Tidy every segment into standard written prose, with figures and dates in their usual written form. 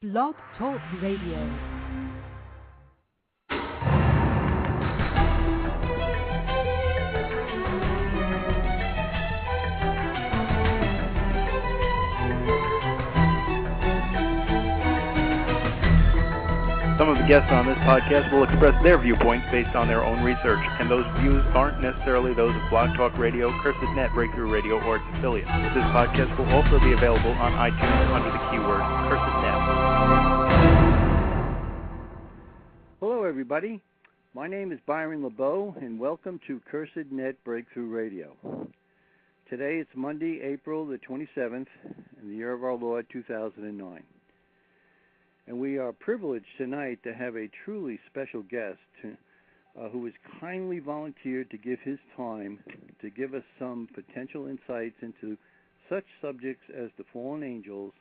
Blog Talk Radio. Some of the guests on this podcast will express their viewpoints based on their own research, and those views aren't necessarily those of Blog Talk Radio, Cursed.net, Breakthrough Radio, or its affiliates. This podcast will also be available on iTunes under the keyword Cursed.net. Hello, everybody. My name is Byron LeBeau, and welcome to Cursed.net, Breakthrough Radio. Today it's Monday, April the 27th, in the year of our Lord, 2009. And we are privileged tonight to have a truly special guest who has kindly volunteered to give his time to give us some potential insights into such subjects as the fallen angels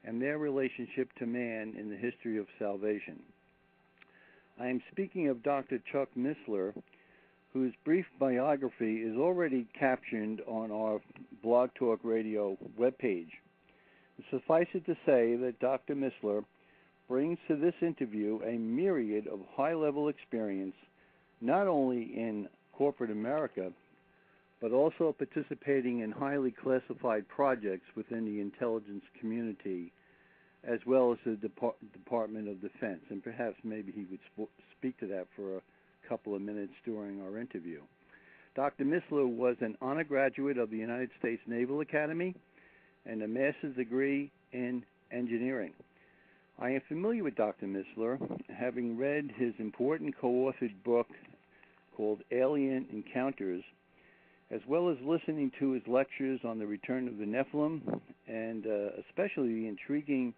and their relationship to man in the history of salvation. I am speaking of Dr. Chuck Missler, whose brief biography is already captioned on our Blog Talk Radio webpage. Suffice it to say that Dr. Missler brings to this interview a myriad of high-level experience, not only in corporate America, but also participating in highly classified projects within the intelligence community, as well as the Department of Defense. And perhaps maybe he would speak to that for a couple of minutes during our interview. Dr. Missler was an honor graduate of the United States Naval Academy and a master's degree in engineering. I am familiar with Dr. Missler, having read his important co-authored book called Alien Encounters, as well as listening to his lectures on the return of the Nephilim, and especially the intriguing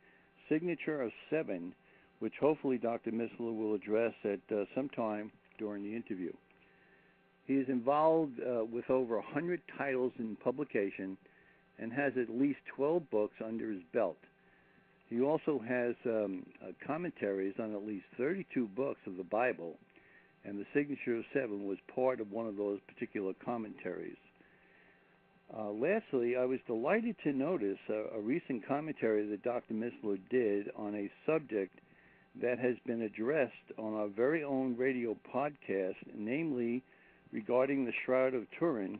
Signature of Seven, which hopefully Dr. Missler will address at some time during the interview. He is involved with over 100 titles in publication and has at least 12 books under his belt. He also has commentaries on at least 32 books of the Bible, and the Signature of Seven was part of one of those particular commentaries. Lastly, I was delighted to notice a recent commentary that Dr. Missler did on a subject that has been addressed on our very own radio podcast, namely regarding the Shroud of Turin,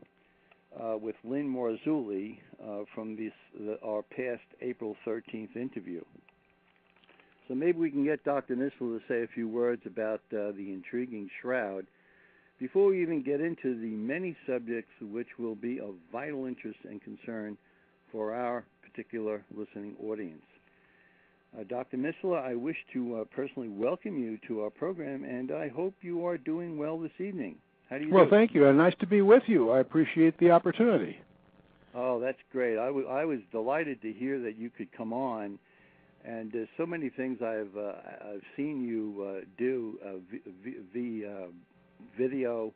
with Lynn Marzulli from our past April 13th interview. So maybe we can get Dr. Missler to say a few words about the intriguing shroud before we even get into the many subjects which will be of vital interest and concern for our particular listening audience. Dr. Missler, I wish to personally welcome you to our program, and I hope you are doing well this evening. How do you do? Well, thank you, and nice to be with you. I appreciate the opportunity. Oh, that's great. I was delighted to hear that you could come on, and there's so many things I've seen you do via video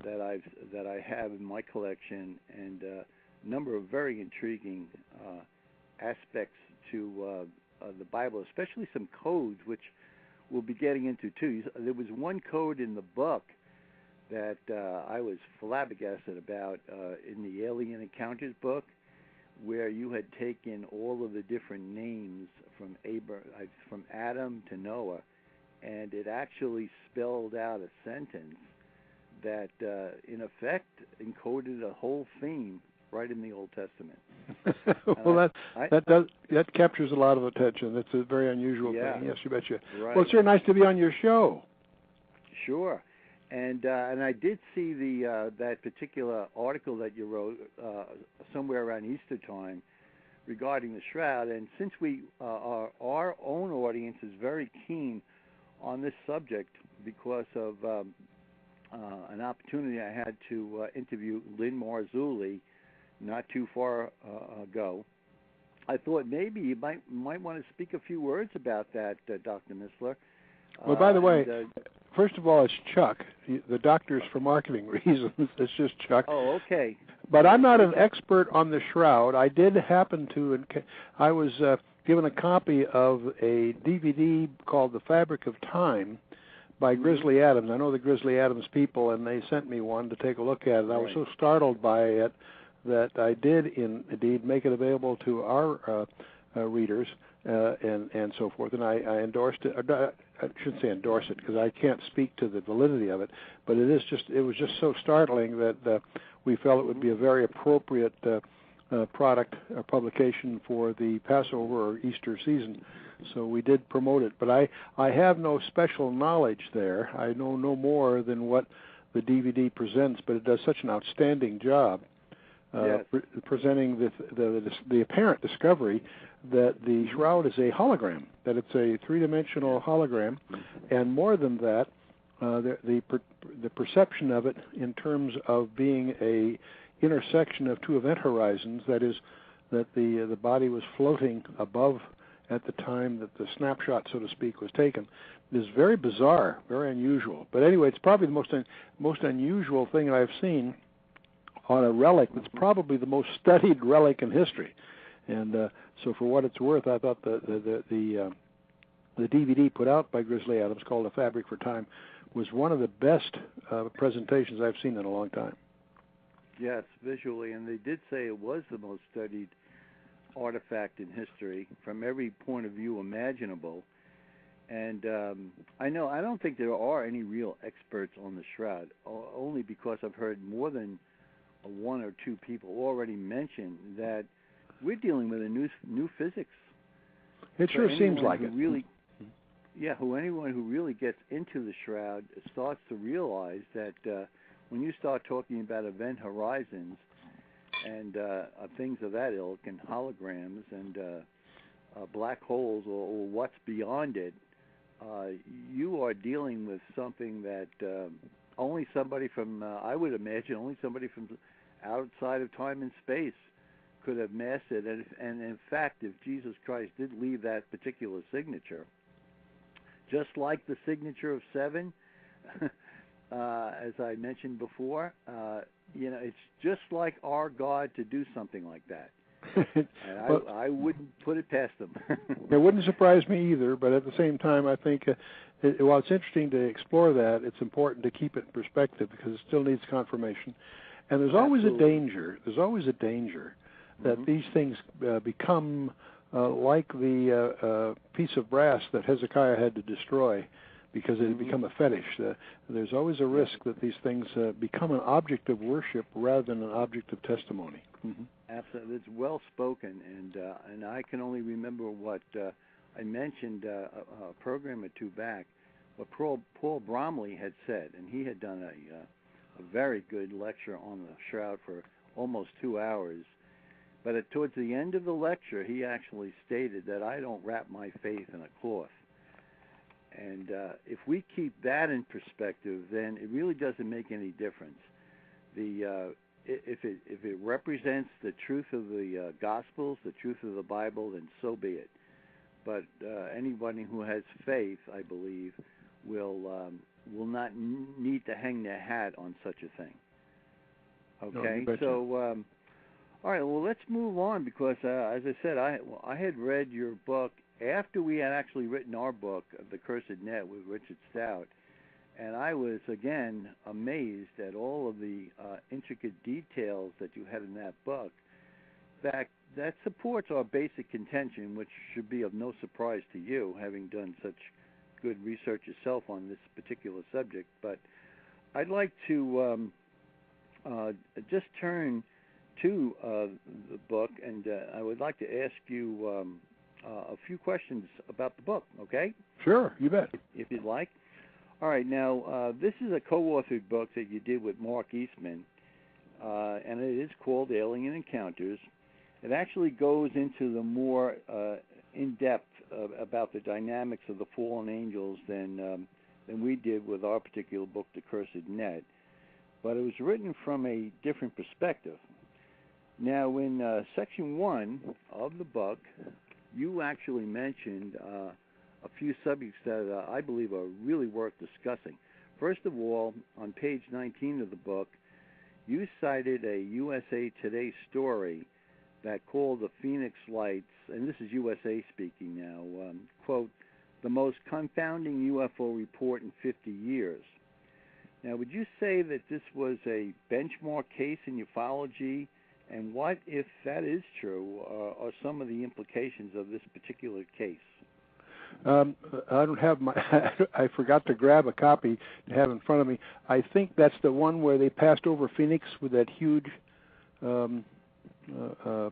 that I have in my collection, and a number of very intriguing aspects to the Bible, especially some codes, which we'll be getting into too. There was one code in the book that I was flabbergasted about in the Alien Encounters book, where you had taken all of the different names from Adam to Noah, and it actually spelled out a sentence that, in effect, encoded a whole theme right in the Old Testament. Well, that captures a lot of attention. That's a very unusual thing. Yes, you betcha. Right. Well, it's very nice to be on your show. Sure. And I did see that particular article that you wrote somewhere around Easter time regarding the shroud. And since our own audience is very keen on this subject because of an opportunity I had to interview Lynn Marzulli not too far ago, I thought maybe you might want to speak a few words about that, Dr. Missler. Well, by the way, first of all, it's Chuck. The doctor's for marketing reasons. It's just Chuck. Oh, okay. But I'm not an expert on the shroud. I did happen to. I was given a copy of a DVD called The Fabric of Time by Grizzly Adams. I know the Grizzly Adams people, and they sent me one to take a look at it. I was so startled by it that I did indeed make it available to our readers. and so forth. And I endorsed it. I shouldn't say endorse it because I can't speak to the validity of it, but it was just so startling that we felt it would be a very appropriate product or publication for the Passover or Easter season. So we did promote it. But I have no special knowledge there. I know no more than what the DVD presents, but it does such an outstanding job presenting the apparent discovery that the shroud is a hologram, that it's a three-dimensional hologram, and more than that, the perception of it in terms of being a intersection of two event horizons, that is, that the body was floating above at the time that the snapshot, so to speak, was taken, is very bizarre, very unusual. But anyway, it's probably the most unusual thing I've seen on a relic that's probably the most studied relic in history. And so for what it's worth, I thought the DVD put out by Grizzly Adams called A Fabric for Time was one of the best presentations I've seen in a long time. Yes, visually, and they did say it was the most studied artifact in history from every point of view imaginable. And I don't think there are any real experts on the shroud, only because I've heard more than one or two people already mention that we're dealing with a new physics. It sure seems like it. Anyone who really gets into the shroud starts to realize that when you start talking about event horizons and things of that ilk and holograms and black holes or what's beyond it, you are dealing with something that only somebody from, I would imagine, only somebody from outside of time and space could have mastered it. And in fact, if Jesus Christ did leave that particular signature, just like the signature of 7, as I mentioned before, it's just like our God to do something like that. And I wouldn't put it past them. It wouldn't surprise me either, but at the same time, I think while it's interesting to explore that, it's important to keep it in perspective because it still needs confirmation. And there's always a danger. There's always a danger that these things become like the piece of brass that Hezekiah had to destroy because it had become a fetish. There's always a risk that these things become an object of worship rather than an object of testimony. Mm-hmm. Absolutely. It's well spoken, and I can only remember what I mentioned a program or two back, what Paul Bromley had said, and he had done a very good lecture on the shroud for almost 2 hours. But towards the end of the lecture, he actually stated that I don't wrap my faith in a cloth. And if we keep that in perspective, then it really doesn't make any difference. If it represents the truth of the Gospels, the truth of the Bible, then so be it. But anybody who has faith, I believe, will not need to hang their hat on such a thing. Okay, so all right. Well, let's move on because, as I said, I had read your book after we had actually written our book, The Cursed Net, with Richard Stout, and I was again amazed at all of the intricate details that you had in that book. That supports our basic contention, which should be of no surprise to you, having done such good research yourself on this particular subject. But I'd like to just turn to the book, and I would like to ask you a few questions about the book, okay? Sure, you bet. If you'd like. All right, now, this is a co-authored book that you did with Mark Eastman, and it is called Alien Encounters. It actually goes into the more in-depth about the dynamics of the fallen angels than we did with our particular book, The Cursed Net. But it was written from a different perspective. Now, in Section 1 of the book, you actually mentioned a few subjects that I believe are really worth discussing. First of all, on page 19 of the book, you cited a USA Today story that called the Phoenix Lights, and this is USA speaking now, quote, the most confounding UFO report in 50 years. Now, would you say that this was a benchmark case in ufology And what, if that is true, are some of the implications of this particular case? I don't have my. I forgot to grab a copy to have in front of me. I think that's the one where they passed over Phoenix with that huge. I don't know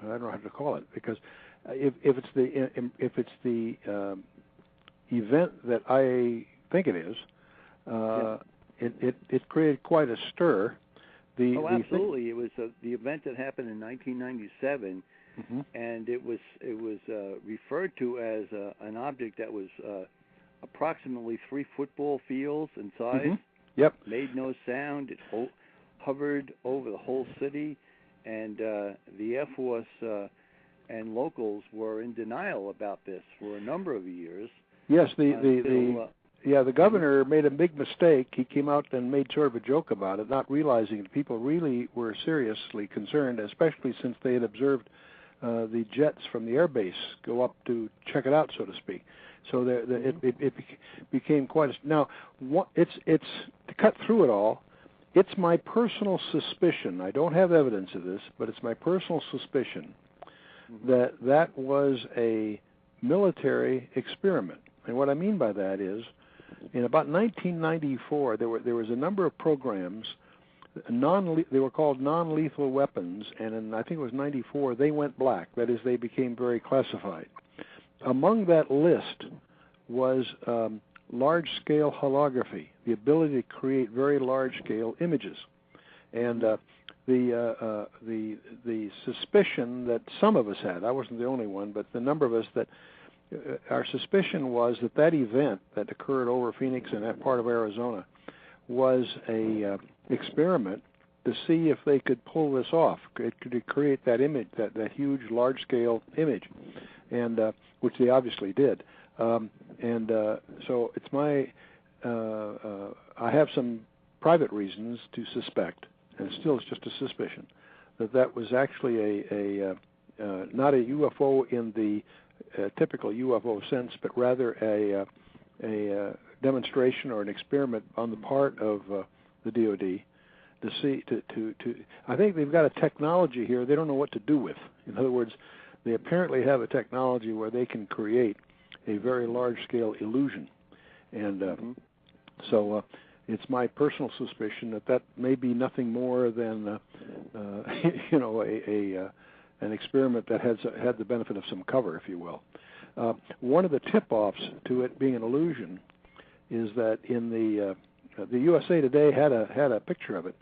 how to call it, because if it's the event that I think it is, it created quite a stir. Absolutely! It was the event that happened in 1997. Mm-hmm. And it was referred to as an object that was approximately 3 football fields in size. Mm-hmm. Yep. Made no sound. It hovered over the whole city, and the Air Force and locals were in denial about this for a number of years. Yes, the governor made a big mistake. He came out and made sort of a joke about it, not realizing that people really were seriously concerned, especially since they had observed the jets from the air base go up to check it out, so to speak. So it became quite a... Now, it's to cut through it all, it's my personal suspicion, I don't have evidence of this, but it's my personal suspicion that was a military experiment. And what I mean by that is, in about 1994, there was a number of programs. They were called non-lethal weapons, and in, I think it was 94, they went black. That is, they became very classified. Among that list was large-scale holography, the ability to create very large-scale images. And the suspicion that some of us had, I wasn't the only one, but the number of us that our suspicion was that event that occurred over Phoenix and that part of Arizona was a experiment to see if they could pull this off, to create that image, that huge, large-scale image, and which they obviously did. So it's my, I have some private reasons to suspect, and still it's just a suspicion, that was actually not a UFO in the typical UFO sense, but rather a demonstration or an experiment on the part of the DoD to see I think they've got a technology here they don't know what to do with. In other words, they apparently have a technology where they can create a very large-scale illusion, and so it's my personal suspicion that may be nothing more than an experiment that had the benefit of some cover, if you will. One of the tip-offs to it being an illusion is that in the USA Today had a picture of it,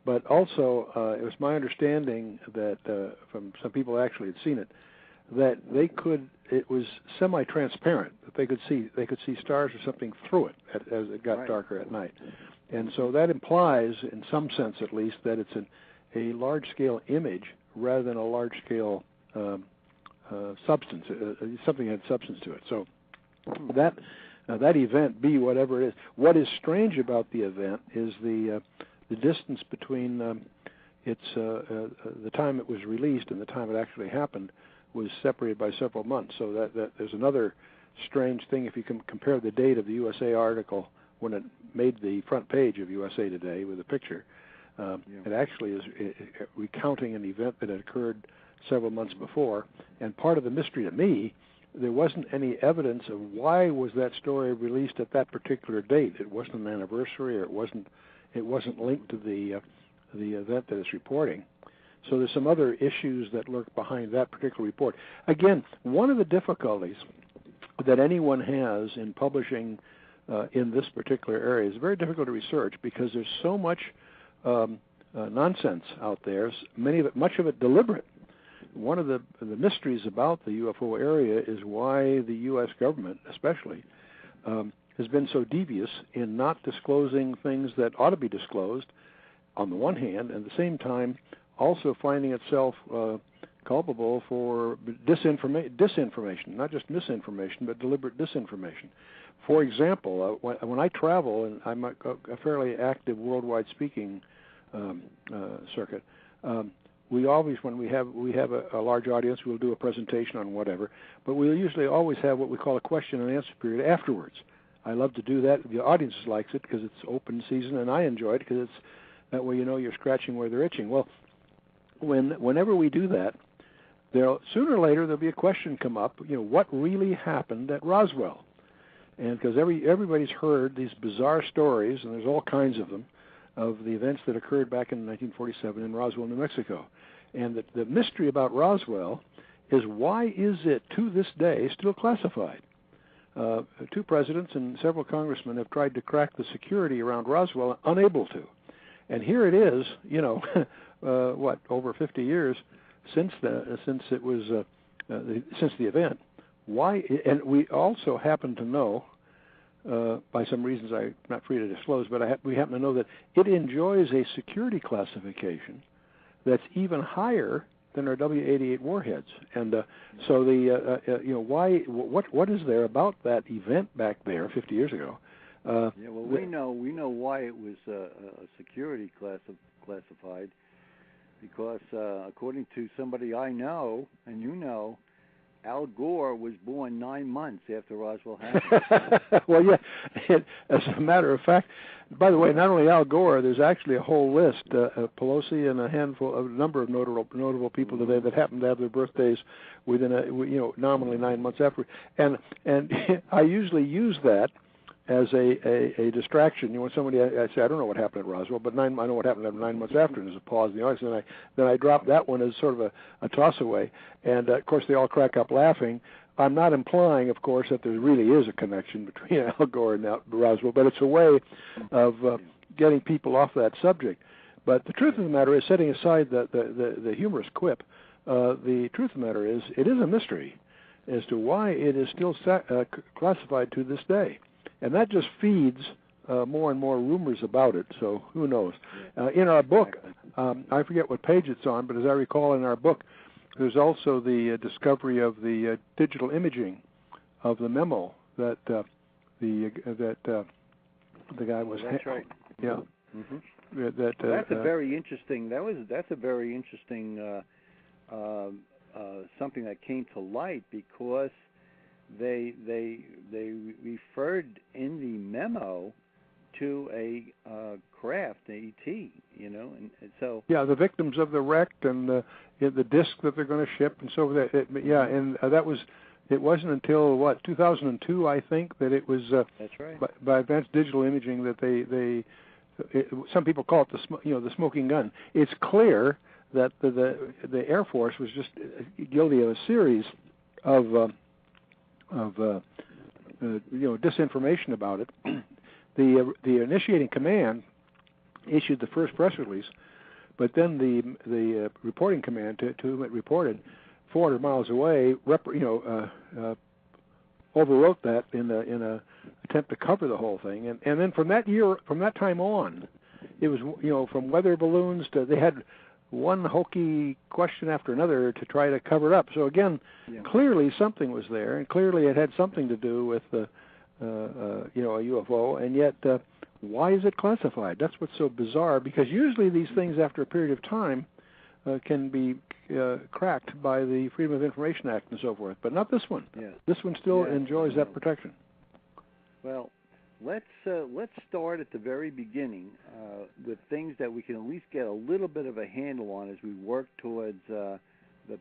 but also it was my understanding that from some people who actually had seen it, that it was semi-transparent, that they could see stars or something through it as it got darker at night, and so that implies, in some sense at least, that it's a large-scale image rather than a large-scale substance, something that had substance to it. So that event, be whatever it is. What is strange about the event is the distance between the time it was released and the time it actually happened was separated by several months. So that there's another strange thing. If you can compare the date of the USA article when it made the front page of USA Today with a picture, it actually is recounting an event that had occurred several months before. And part of the mystery to me, there wasn't any evidence of why was that story released at that particular date. It wasn't an anniversary, or it wasn't linked to the event that it's reporting. So there's some other issues that lurk behind that particular report. Again, one of the difficulties that anyone has in publishing in this particular area is very difficult to research because there's so much nonsense out there, much of it deliberate. One of the mysteries about the UFO area is why the U.S. government, especially, has been so devious in not disclosing things that ought to be disclosed, on the one hand, and at the same time also finding itself culpable for disinformation, not just misinformation, but deliberate disinformation. For example, when I travel, and I'm a fairly active worldwide speaking circuit, we always, when we have a large audience, we'll do a presentation on whatever, but we'll usually always have what we call a question and answer period afterwards. I love to do that. The audience likes it because it's open season, and I enjoy it because it's that way you're scratching where they're itching. Well, whenever we do that, sooner or later there'll be a question come up. What really happened at Roswell? And because everybody's heard these bizarre stories, and there's all kinds of them, of the events that occurred back in 1947 in Roswell, New Mexico. And the mystery about Roswell is, why is it to this day still classified? 2 presidents and several congressmen have tried to crack the security around Roswell, unable to. And here it is, over 50 years since it was since the event. Why? And we also happen to know, by some reasons I'm not free to disclose, but we happen to know that it enjoys a security classification that's even higher than our W-88 warheads. And so why? What is there about that event back there 50 years ago? We know why it was a security classified, because according to somebody I know and you know, Al Gore was born 9 months after Roswell happened. Well, yeah. As a matter of fact, by the way, not only Al Gore, there's actually a whole list. Pelosi and a number of notable people today that happen to have their birthdays within nominally 9 months after. And I usually use that as a distraction. When somebody, I say, I don't know what happened at Roswell, but I know what happened 9 months after, and there's a pause in the audience, and then I drop that one as sort of a toss away, and of course they all crack up laughing. I'm not implying, of course, that there really is a connection between Al Gore and Roswell, but it's a way of getting people off that subject. But the truth of the matter is, setting aside the humorous quip, the truth of the matter is, it is a mystery as to why it is still classified to this day. And that just feeds more and more rumors about it, so who knows. In our book, I forget what page it's on, but as I recall in our book, there's also the discovery of the digital imaging of the memo that the guy was. That's right. Yeah. Mm-hmm. That's a very interesting. That's a very interesting something that came to light, because they referred in the memo to a craft, a ET, and so. Yeah, the victims of the wreck and the disc that they're going to ship and so that. That was. It wasn't until 2002, I think, that it was. That's right. By advanced digital imaging that some people call it the smoking gun. It's clear that the Air Force was just guilty of a series of disinformation about it. The initiating command issued the first press release, but then the reporting command to whom it reported, 400 miles away, overwrote that in a attempt to cover the whole thing. And then from that time on, it was from weather balloons to, they had one hokey question after another to try to cover it up. So again, clearly something was there, and clearly it had something to do with a UFO. And yet, why is it classified? That's what's so bizarre. Because usually these things, after a period of time, can be cracked by the Freedom of Information Act and so forth, but not this one. Yeah. This one still enjoys that protection. Well, let's start at the very beginning with things that we can at least get a little bit of a handle on as we work towards the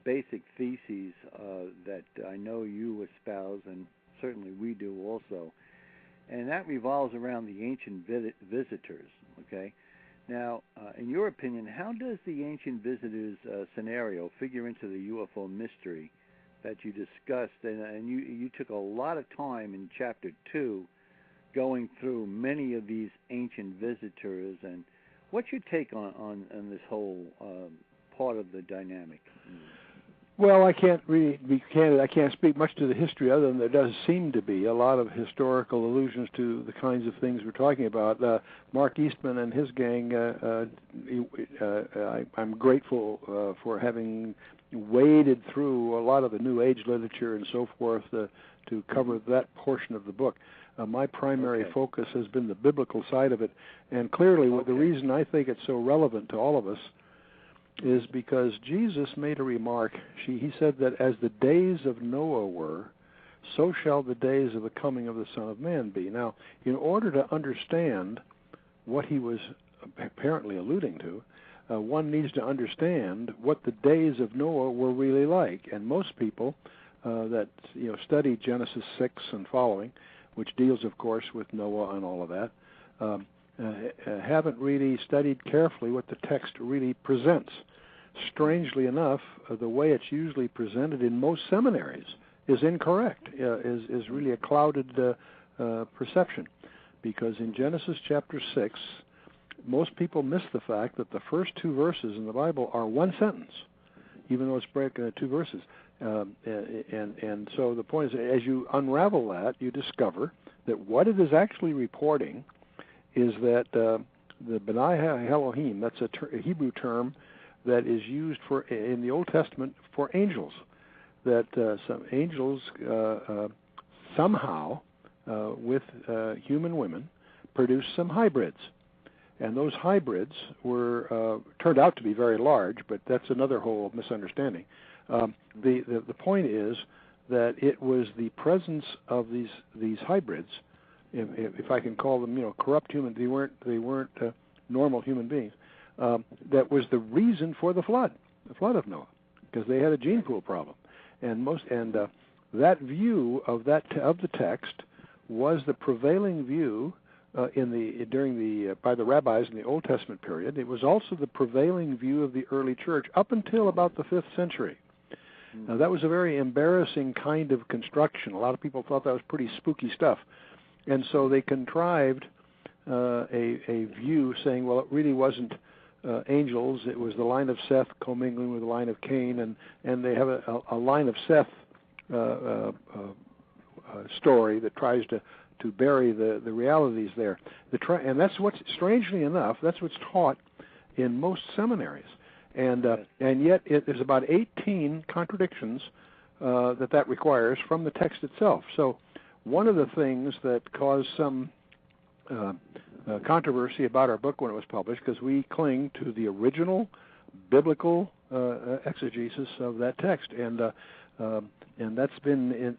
basic theses that I know you espouse, and certainly we do also. And that revolves around the ancient visitors, okay? Now, in your opinion, how does the ancient visitors scenario figure into the UFO mystery that you discussed? And you took a lot of time in Chapter 2 going through many of these ancient visitors. And what's your take on this whole part of the dynamic? Well, I can't really be candid. I can't speak much to the history, other than there does seem to be a lot of historical allusions to the kinds of things we're talking about. Mark Eastman and his gang, I'm grateful for having waded through a lot of the New Age literature and so forth to cover that portion of the book. My primary focus has been the biblical side of it, and clearly the reason I think it's so relevant to all of us is because Jesus made a remark. He said that as the days of Noah were, so shall the days of the coming of the Son of Man be. Now, in order to understand what he was apparently alluding to, one needs to understand what the days of Noah were really like. And most people that study Genesis 6 and following, which deals, of course, with Noah and all of that, haven't really studied carefully what the text really presents. Strangely enough, the way it's usually presented in most seminaries is incorrect, is really a clouded perception. Because in Genesis chapter 6, most people miss the fact that the first two verses in the Bible are one sentence, even though it's broken into two verses. And so the point is, as you unravel that, you discover that what it is actually reporting is that the Benai Elohim, that's a Hebrew term that is used in the Old Testament for angels, that some angels somehow with human women produced some hybrids. And those hybrids were turned out to be very large, but that's another whole misunderstanding. The point is that it was the presence of these hybrids, if I can call them, corrupt human. They weren't normal human beings. That was the reason for the flood of Noah, because they had a gene pool problem, and that view of the text was the prevailing view by the rabbis in the Old Testament period. It was also the prevailing view of the early church up until about the 5th century. Now, that was a very embarrassing kind of construction. A lot of people thought that was pretty spooky stuff. And so they contrived a view saying, well, it really wasn't angels. It was the line of Seth commingling with the line of Cain, and they have a line of Seth story that tries to bury the realities there. And that's what's, strangely enough, that's what's taught in most seminaries. And yet there's about 18 contradictions that requires from the text itself. So one of the things that caused some controversy about our book when it was published, because we cling to the original biblical exegesis of that text, and that's been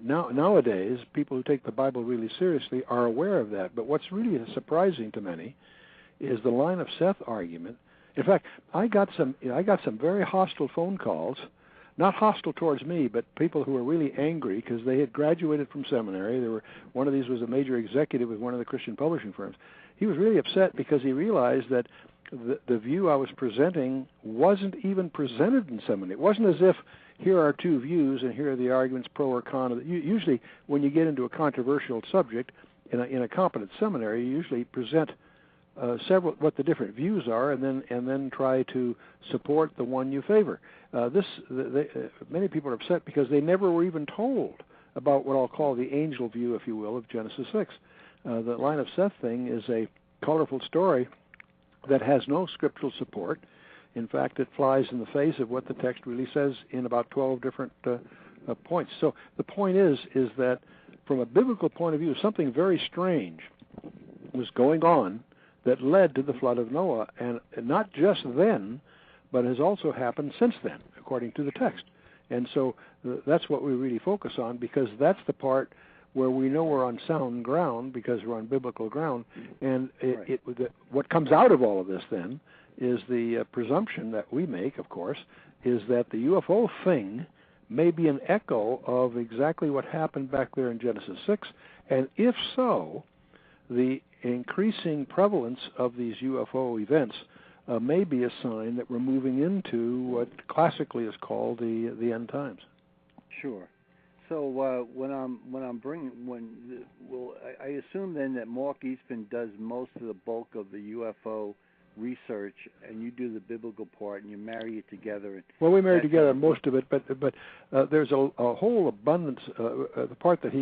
nowadays, people who take the Bible really seriously are aware of that. But what's really surprising to many is the line of Seth argument. In fact, I got some very hostile phone calls, not hostile towards me, but people who were really angry because they had graduated from seminary. One of these was a major executive with one of the Christian publishing firms. He was really upset because he realized that the view I was presenting wasn't even presented in seminary. It wasn't as if here are two views and here are the arguments pro or con. Usually, when you get into a controversial subject in a competent seminary, you usually present several what the different views are, and then try to support the one you favor. Many people are upset because they never were even told about what I'll call the angel view, if you will, of Genesis 6. The line of Seth thing is a colorful story that has no scriptural support. In fact, it flies in the face of what the text really says in about 12 different points. So the point is that from a biblical point of view, something very strange was going on that led to the flood of Noah, and not just then, but has also happened since then, according to the text. And so that's what we really focus on, because that's the part where we know we're on sound ground, because we're on biblical ground. And what comes out of all of this then is the presumption that we make, of course, is that the UFO thing may be an echo of exactly what happened back there in Genesis 6, and if so, the increasing prevalence of these UFO events may be a sign that we're moving into what classically is called the end times. Sure. So I assume then that Mark Eastman does most of the bulk of the UFO research, and you do the biblical part, and you marry it together. Well, we marry together most of it, but there's a whole abundance. The part that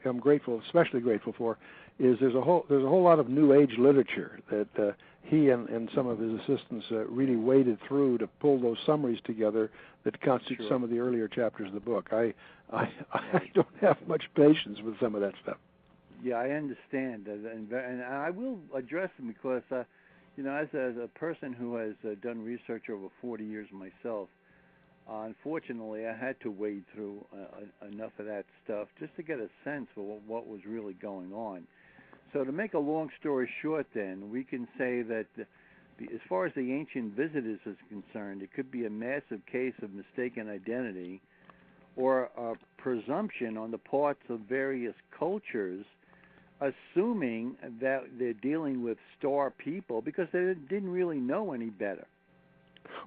I'm grateful, especially grateful for, is there's a whole lot of New Age literature that he and some of his assistants really waded through to pull those summaries together that constitute some of the earlier chapters of the book. I don't have much patience with some of that stuff. Yeah, I understand, and I will address them because, as a person who has done research over 40 years myself, unfortunately, I had to wade through enough of that stuff just to get a sense of what was really going on. So to make a long story short then, we can say that as far as the ancient visitors is concerned, it could be a massive case of mistaken identity or a presumption on the parts of various cultures, assuming that they're dealing with star people because they didn't really know any better.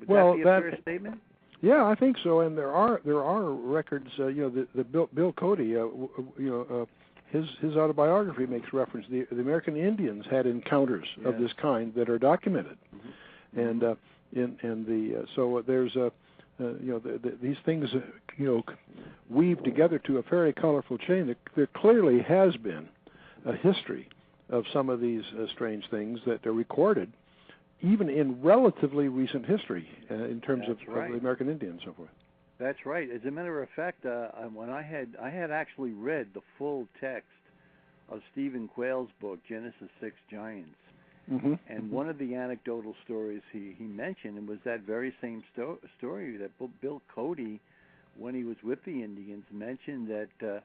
Would that be a fair statement? Yeah, I think so. And there are records. The Bill Cody. His autobiography makes reference. The American Indians had encounters of this kind that are documented, and so there's these things weave together to a fairly colorful chain. There clearly has been a history of some of these strange things that are recorded, even in relatively recent history, in terms of the American Indians and so forth. That's right. As a matter of fact, when I had actually read the full text of Stephen Quayle's book, Genesis 6 Giants, and one of the anecdotal stories he mentioned was that very same story that Bill Cody, when he was with the Indians, mentioned that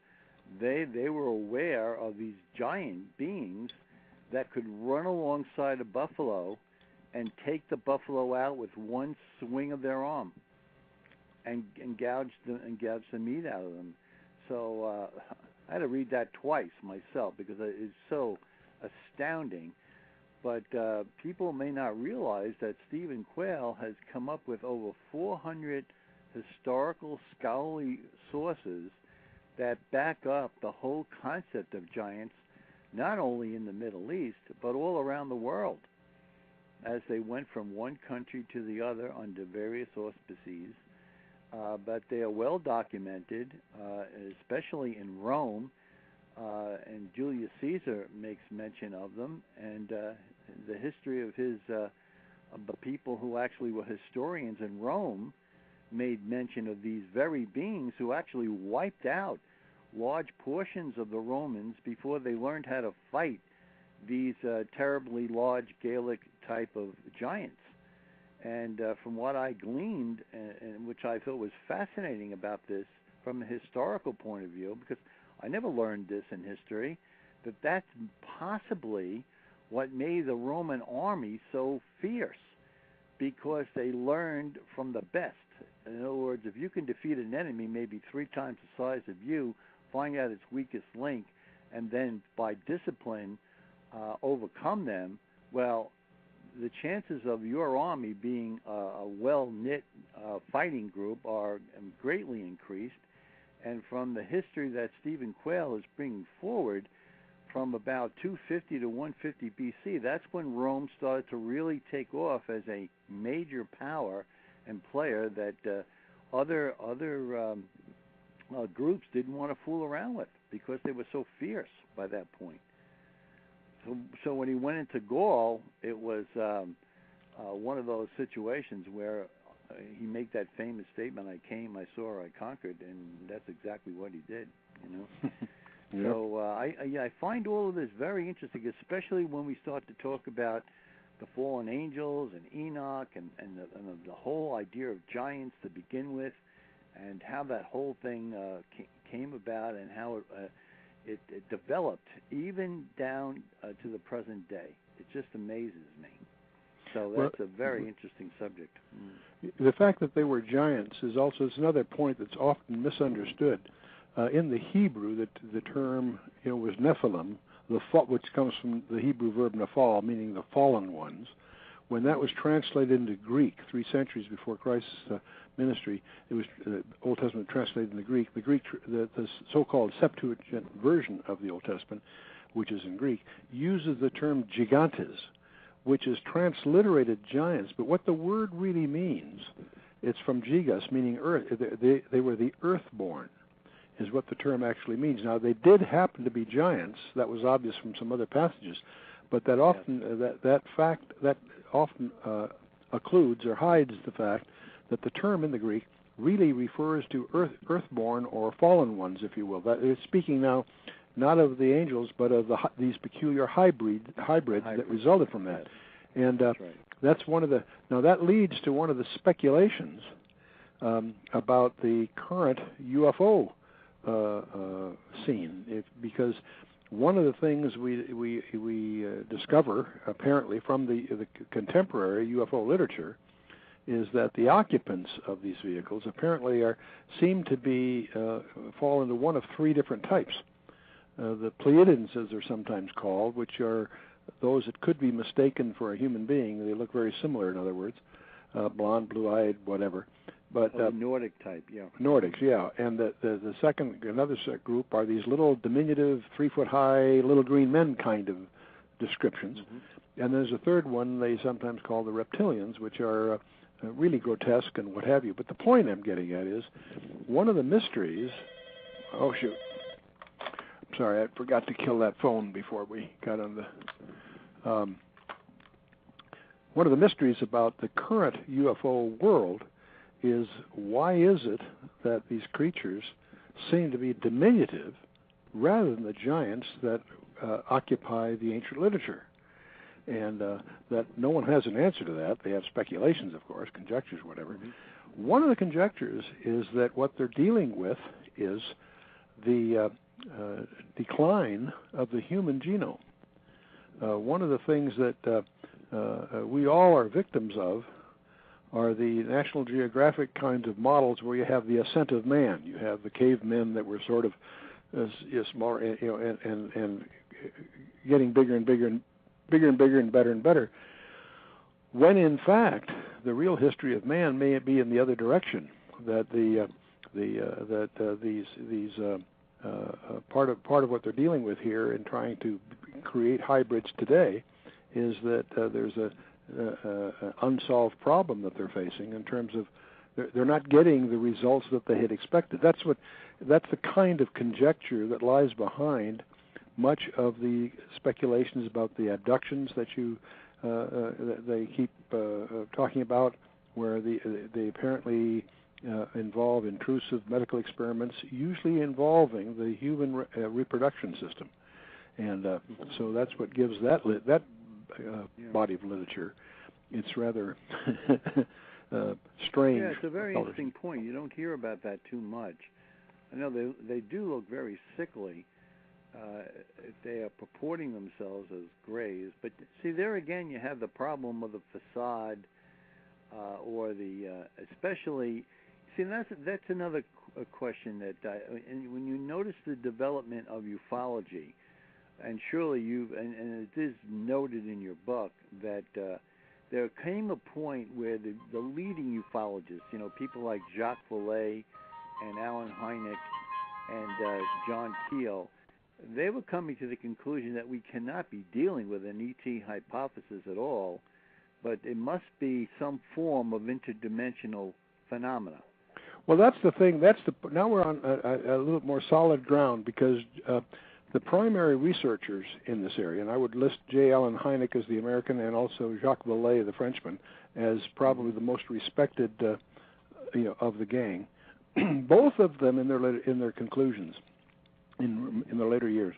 they were aware of these giant beings that could run alongside a buffalo and take the buffalo out with one swing of their arm and gouge the meat out of them. So I had to read that twice myself because it's so astounding. But people may not realize that Stephen Quayle has come up with over 400 historical scholarly sources that back up the whole concept of giants, not only in the Middle East, but all around the world, as they went from one country to the other under various auspices. But they are well documented, especially in Rome, and Julius Caesar makes mention of them, and the history of the people who actually were historians in Rome made mention of these very beings who actually wiped out large portions of the Romans before they learned how to fight these terribly large Gaelic type of giants. And from what I gleaned, and which I thought was fascinating about this from a historical point of view, because I never learned this in history, that's possibly what made the Roman army so fierce, because they learned from the best. In other words, if you can defeat an enemy maybe 3 times the size of you, find out its weakest link, and then by discipline overcome them, well, the chances of your army being a well-knit fighting group are greatly increased. And from the history that Stephen Quayle is bringing forward, from about 250 to 150 BC, that's when Rome started to really take off as a major power and player that other groups didn't want to fool around with because they were so fierce by that point. So when he went into Gaul, it was one of those situations where he made that famous statement, "I came, I saw, I conquered," and that's exactly what he did, Yeah. So I find all of this very interesting, especially when we start to talk about the fallen angels and Enoch and the whole idea of giants to begin with, and how that whole thing came about and how it developed even down to the present day. It just amazes me. So that's a very interesting subject. The fact that they were giants is another point that's often misunderstood. In the Hebrew, the term was Nephilim, which comes from the Hebrew verb nephal, meaning the fallen ones. When that was translated into Greek 3 centuries before Christ's ministry, it was Old Testament translated into Greek. The so-called Septuagint version of the Old Testament, which is in Greek, uses the term gigantes, which is transliterated giants. But what the word really means, it's from gigas, meaning earth. They were the earthborn, is what the term actually means. Now, they did happen to be giants. That was obvious from some other passages, but that often that fact often occludes or hides the fact that the term in the Greek really refers to earthborn or fallen ones, if you will. That is speaking now not of the angels, but of these peculiar hybrids that resulted from that. And that's one of the. Now that leads to one of the speculations about the current UFO scene, because one of the things we discover apparently from the contemporary UFO literature is that the occupants of these vehicles apparently seem to be fall into one of three different types. The Pleiadians, as they're sometimes called, which are those that could be mistaken for a human being. They look very similar, in other words, blonde, blue-eyed, whatever. But the Nordic type, yeah. Nordics, yeah. And the second, another group are these little diminutive, 3-foot-high, little green men kind of descriptions. Mm-hmm. And there's a third one they sometimes call the reptilians, which are really grotesque and what have you. But the point I'm getting at is one of the mysteries. Oh shoot! I'm sorry, I forgot to kill that phone before we got on the. One of the mysteries about the current UFO world is why is it that these creatures seem to be diminutive rather than the giants that occupy the ancient literature? And that no one has an answer to that. They have speculations, of course, conjectures, whatever. Mm-hmm. One of the conjectures is that what they're dealing with is the decline of the human genome. One of the things that we all are victims of are the National Geographic kinds of models where you have the ascent of man. You have the cavemen that were sort of smaller, and getting bigger and bigger and bigger and bigger and better and better, when in fact the real history of man may be in the other direction. That part of what they're dealing with here in trying to create hybrids today is that there's an unsolved problem that they're facing in terms of they're not getting the results that they had expected. That's the kind of conjecture that lies behind much of the speculations about the abductions that they keep talking about, where they apparently involve intrusive medical experiments, usually involving the human reproduction system, and so that's what gives that body of literature. It's rather strange. Yeah, it's a very interesting point. You don't hear about that too much. I know they do look very sickly. If they are purporting themselves as grays, but see, there again you have the problem of the facade, or the especially. See, that's another question that and when you notice the development of ufology, and surely and it is noted in your book that there came a point where the leading ufologists, people like Jacques Vallée and Alan Hynek and John Keel, they were coming to the conclusion that we cannot be dealing with an ET hypothesis at all, but it must be some form of interdimensional phenomena. Well, that's the thing. Now we're on a little more solid ground, because the primary researchers in this area, and I would list J. Allen Hynek as the American and also Jacques Vallée, the Frenchman, as probably the most respected of the gang. Both of them in their conclusions in their later years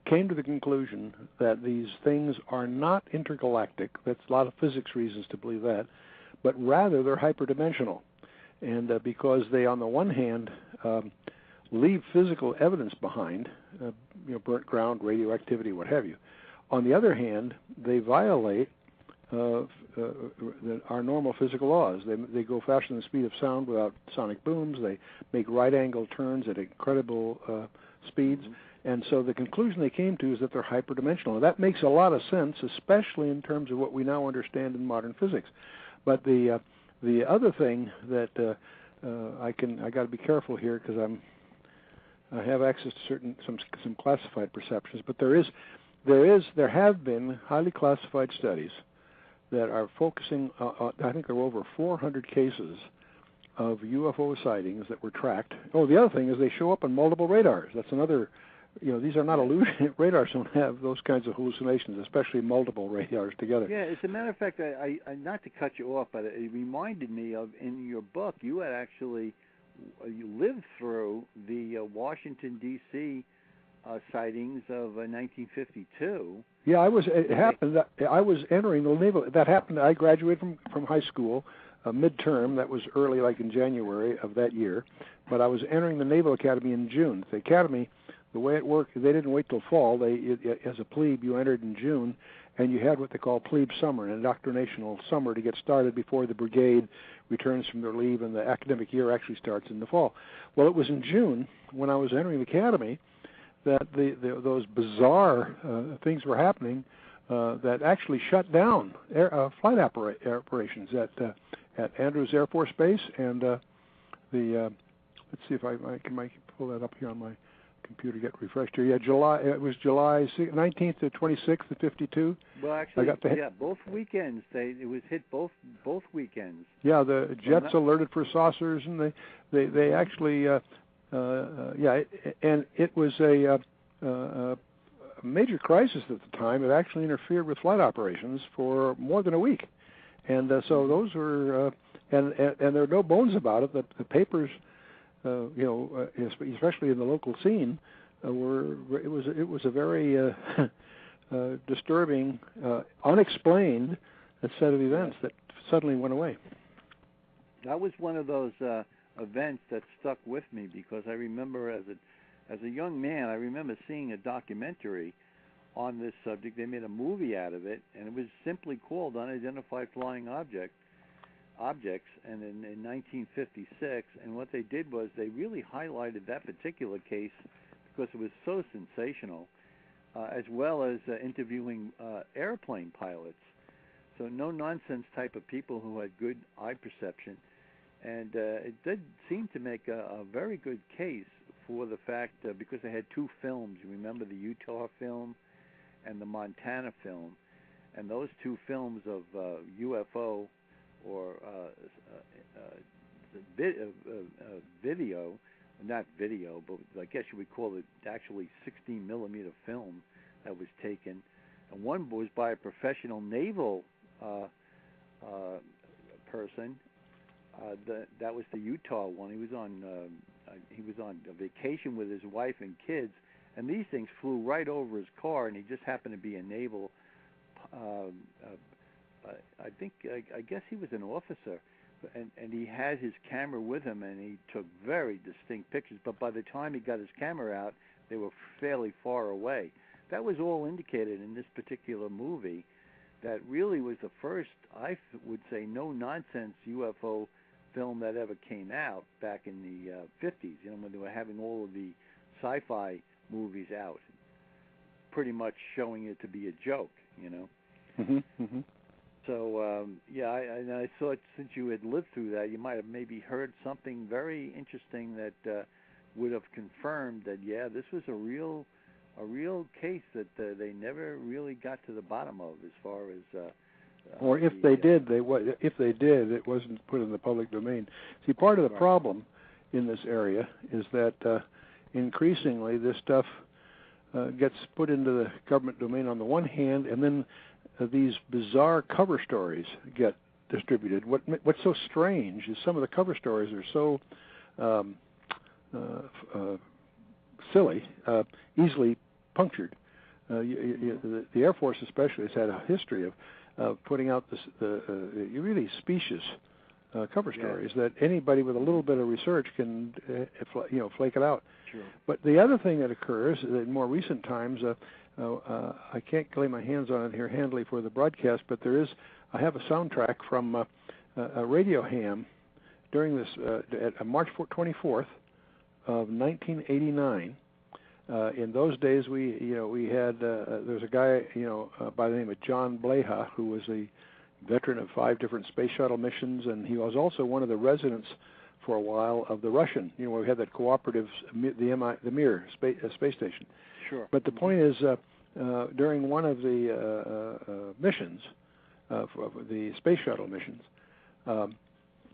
came to the conclusion that these things are not intergalactic. That's a lot of physics reasons to believe that, but rather they're hyperdimensional. And because they, on the one hand, leave physical evidence behind, burnt ground, radioactivity, what have you. On the other hand, they violate our normal physical laws. They go faster than the speed of sound without sonic booms. They make right-angle turns at incredible speeds. Mm-hmm. And so the conclusion they came to is that they're hyperdimensional. And that makes a lot of sense, especially in terms of what we now understand in modern physics. But the other thing that I got to be careful here, because I have access to some classified perceptions. But there have been highly classified studies that are focusing. I think there were over 400 cases of UFO sightings that were tracked. Oh, the other thing is they show up on multiple radars. That's another. These are not illusion. Radars don't have those kinds of hallucinations, especially multiple radars together. Yeah, as a matter of fact, I not to cut you off, but it reminded me of, in your book, you had actually you lived through the Washington, D.C. Sightings of 1952. Yeah, it happened. I was entering the naval. That happened. I graduated from high school, midterm. That was early, like in January of that year. But I was entering the Naval Academy in June. The academy the way it worked, they didn't wait till fall. As a plebe, you entered in June, and you had what they call plebe summer, an indoctrinational summer to get started before the brigade returns from their leave and the academic year actually starts in the fall. Well, it was in June when I was entering the academy that those bizarre things were happening that actually shut down flight operations at Andrews Air Force Base and let's see if I can pull that up here on my computer, get refreshed here. Yeah, it was July 19th to 26th of 52. Well, actually, both weekends. It was hit both weekends. Yeah, the jets alerted for saucers, and they actually and it was a major crisis at the time. It actually interfered with flight operations for more than a week, and so those were and there are no bones about it. The papers. Especially in the local scene, it was a very disturbing, unexplained set of events that suddenly went away. That was one of those events that stuck with me because I remember as a young man, I remember seeing a documentary on this subject. They made a movie out of it, and it was simply called Unidentified Flying Objects, and in 1956, and what they did was they really highlighted that particular case because it was so sensational, as well as interviewing airplane pilots, so no-nonsense type of people who had good eye perception, and it did seem to make a very good case for the fact because they had two films. You remember the Utah film and the Montana film, and those two films of UFO or video, not video, but I guess you would call it actually 16 millimeter film that was taken, and one was by a professional naval person. That was the Utah one. He was on a vacation with his wife and kids, and these things flew right over his car, and he just happened to be a naval. I guess he was an officer, and he had his camera with him, and he took very distinct pictures. But by the time he got his camera out, they were fairly far away. That was all indicated in this particular movie. That really was the first, I would say, no-nonsense UFO film that ever came out back in the 50s, when they were having all of the sci-fi movies out, pretty much showing it to be a joke, Mm-hmm, mm-hmm. So, I thought since you had lived through that, you might have maybe heard something very interesting that would have confirmed that, this was a real case that they never really got to the bottom of as far as... or if they did, it wasn't put in the public domain. See, part of the problem in this area is that increasingly this stuff gets put into the government domain on the one hand, and then these bizarre cover stories get distributed. What's so strange is some of the cover stories are so silly, easily punctured. The Air Force especially has had a history of putting out the really specious cover stories that anybody with a little bit of research can flake it out. Sure. But the other thing that occurs in more recent times, I can't lay my hands on it here handily for the broadcast, but I have a soundtrack from a radio ham during this at March 24th of 1989. In those days, we had there's a guy by the name of John Bleha, who was a veteran of 5 different space shuttle missions, and he was also one of the residents for a while of the Russian. Where we had that cooperative, the Mir space station. Sure. But the point is, during one of the missions, the space shuttle missions, on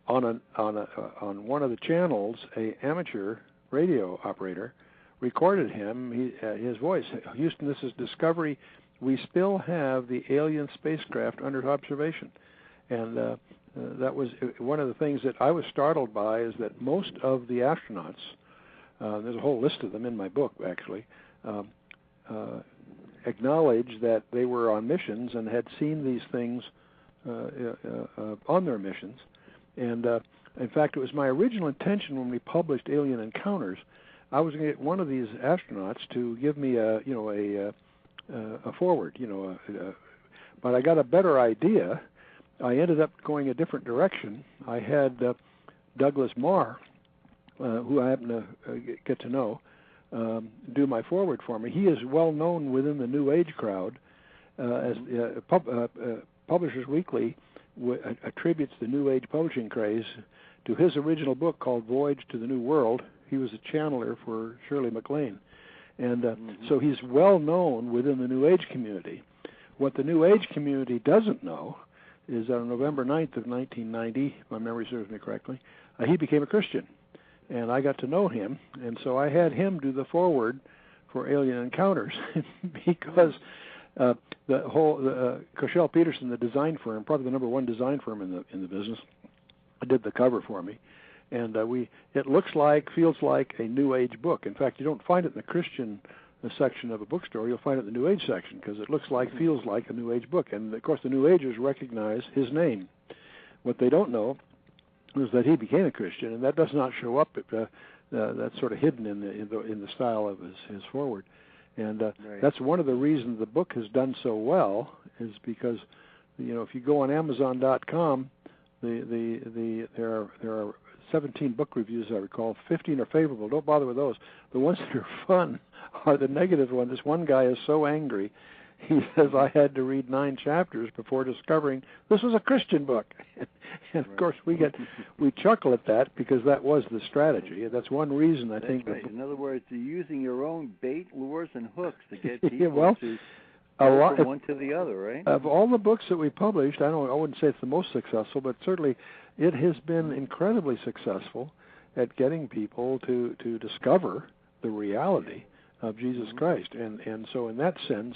one of the channels, a amateur radio operator recorded him, his voice. Houston, this is Discovery. We still have the alien spacecraft under observation. And that was one of the things that I was startled by, is that most of the astronauts, there's a whole list of them in my book, actually, acknowledged that they were on missions and had seen these things on their missions. And in fact, it was my original intention when we published Alien Encounters I was going to get one of these astronauts to give me a forward, but I got a better idea. I ended up going a different direction. I had Douglas Marr, who I happen to get to know, do my forward for me. He is well known within the New Age crowd, as Publishers Weekly attributes the New Age publishing craze to his original book called Voyage to the New World. He was a channeler for Shirley MacLaine. And so he's well known within the New Age community. What the New Age community doesn't know is that on November 9th of 1990, if my memory serves me correctly, he became a Christian. And I got to know him, and so I had him do the forward for Alien Encounters because the whole Cochelle Peterson, the design firm, probably the number one design firm in the business, did the cover for me. And it looks like, feels like a New Age book. In fact, you don't find it in the Christian section of a bookstore. You'll find it in the New Age section because it looks like, feels like a New Age book. And, of course, the New Agers recognize his name. What they don't know is that he became a Christian, and that does not show up. That's sort of hidden in the style of his forward. And right. That's one of the reasons the book has done so well is because, if you go on Amazon.com, there are 17 book reviews, I recall. 15 are favorable. Don't bother with those. The ones that are fun are the negative ones. This one guy is so angry. He says, I had to read 9 chapters before discovering this was a Christian book. And, of course, we chuckle at that because that was the strategy. That's one reason I think. Right. In other words, you're using your own bait, lures, and hooks to get people to go from one to the other, right? Of all the books that we published, I wouldn't say it's the most successful, but certainly it has been incredibly successful at getting people to discover the reality of Jesus Christ, and so in that sense,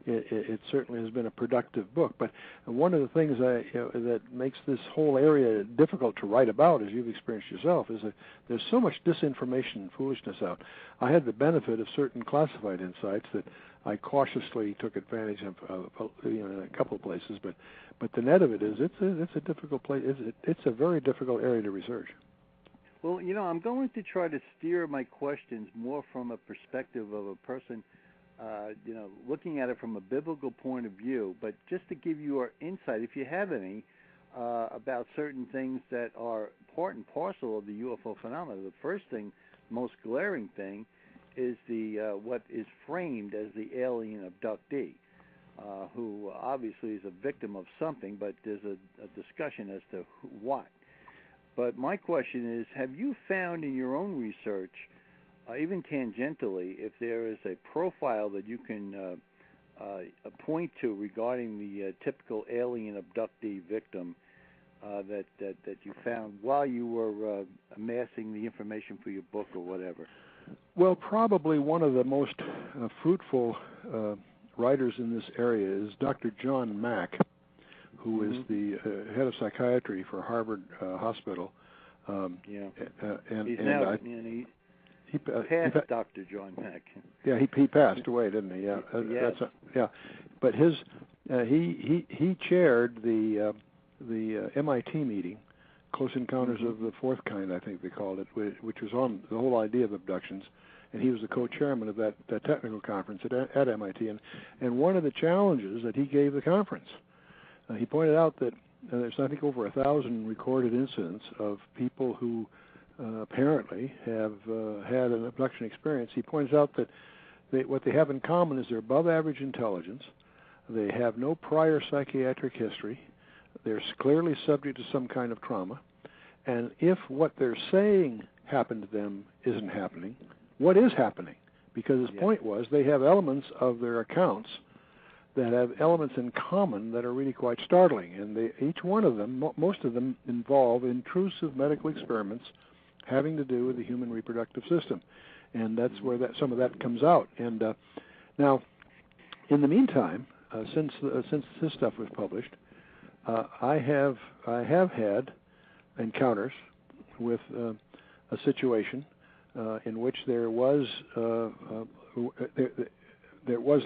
it certainly has been a productive book. But one of the things that makes this whole area difficult to write about, as you've experienced yourself, is that there's so much disinformation and foolishness out. I had the benefit of certain classified insights that I cautiously took advantage of in a couple of places, but the net of it is it's a difficult place. It's a very difficult area to research. Well, I'm going to try to steer my questions more from a perspective of a person, looking at it from a biblical point of view, but just to give you your insight, if you have any, about certain things that are part and parcel of the UFO phenomenon. The first thing, most glaring thing, is the what is framed as the alien abductee, who obviously is a victim of something, but there's a discussion as to what. But my question is, have you found in your own research, even tangentially, if there is a profile that you can point to regarding the typical alien abductee victim that you found while you were amassing the information for your book or whatever? Well, probably one of the most fruitful writers in this area is Dr. John Mack, who is the head of psychiatry for Harvard Hospital. And he passed Dr. John Mack. Yeah, he passed away, didn't he? Yeah, yes. But he chaired the MIT meeting, Close Encounters of the Fourth Kind, I think they called it, which was on the whole idea of abductions. And he was the co-chairman of that technical conference at MIT. And one of the challenges that he gave the conference, he pointed out that there's, I think, over 1,000 recorded incidents of people who apparently have had an abduction experience. He points out that what they have in common is they're above average intelligence. They have no prior psychiatric history. They're clearly subject to some kind of trauma. And if what they're saying happened to them isn't happening, what is happening? Because his point was they have elements of their accounts that have elements in common that are really quite startling. And each one of them, most of them, involve intrusive medical experiments having to do with the human reproductive system. And that's where some of that comes out. And now, in the meantime, since this stuff was published, I have had encounters with a situation in which there was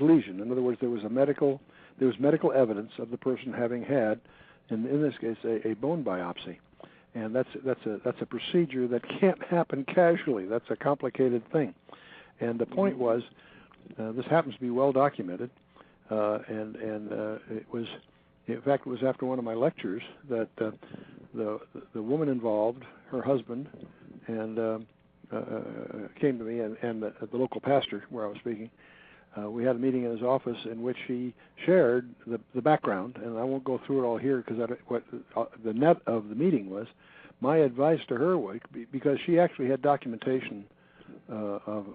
lesion. In other words, there was medical evidence of the person having had, in this case, a bone biopsy. and that's a procedure that can't happen casually. That's a complicated thing. And the point was, this happens to be well documented, and it was, in fact, it was after one of my lectures that the woman involved, her husband, and came to me, and the local pastor where I was speaking. We had a meeting in his office in which he shared the background, and I won't go through it all here because what the net of the meeting was. My advice to her was, because she actually had documentation of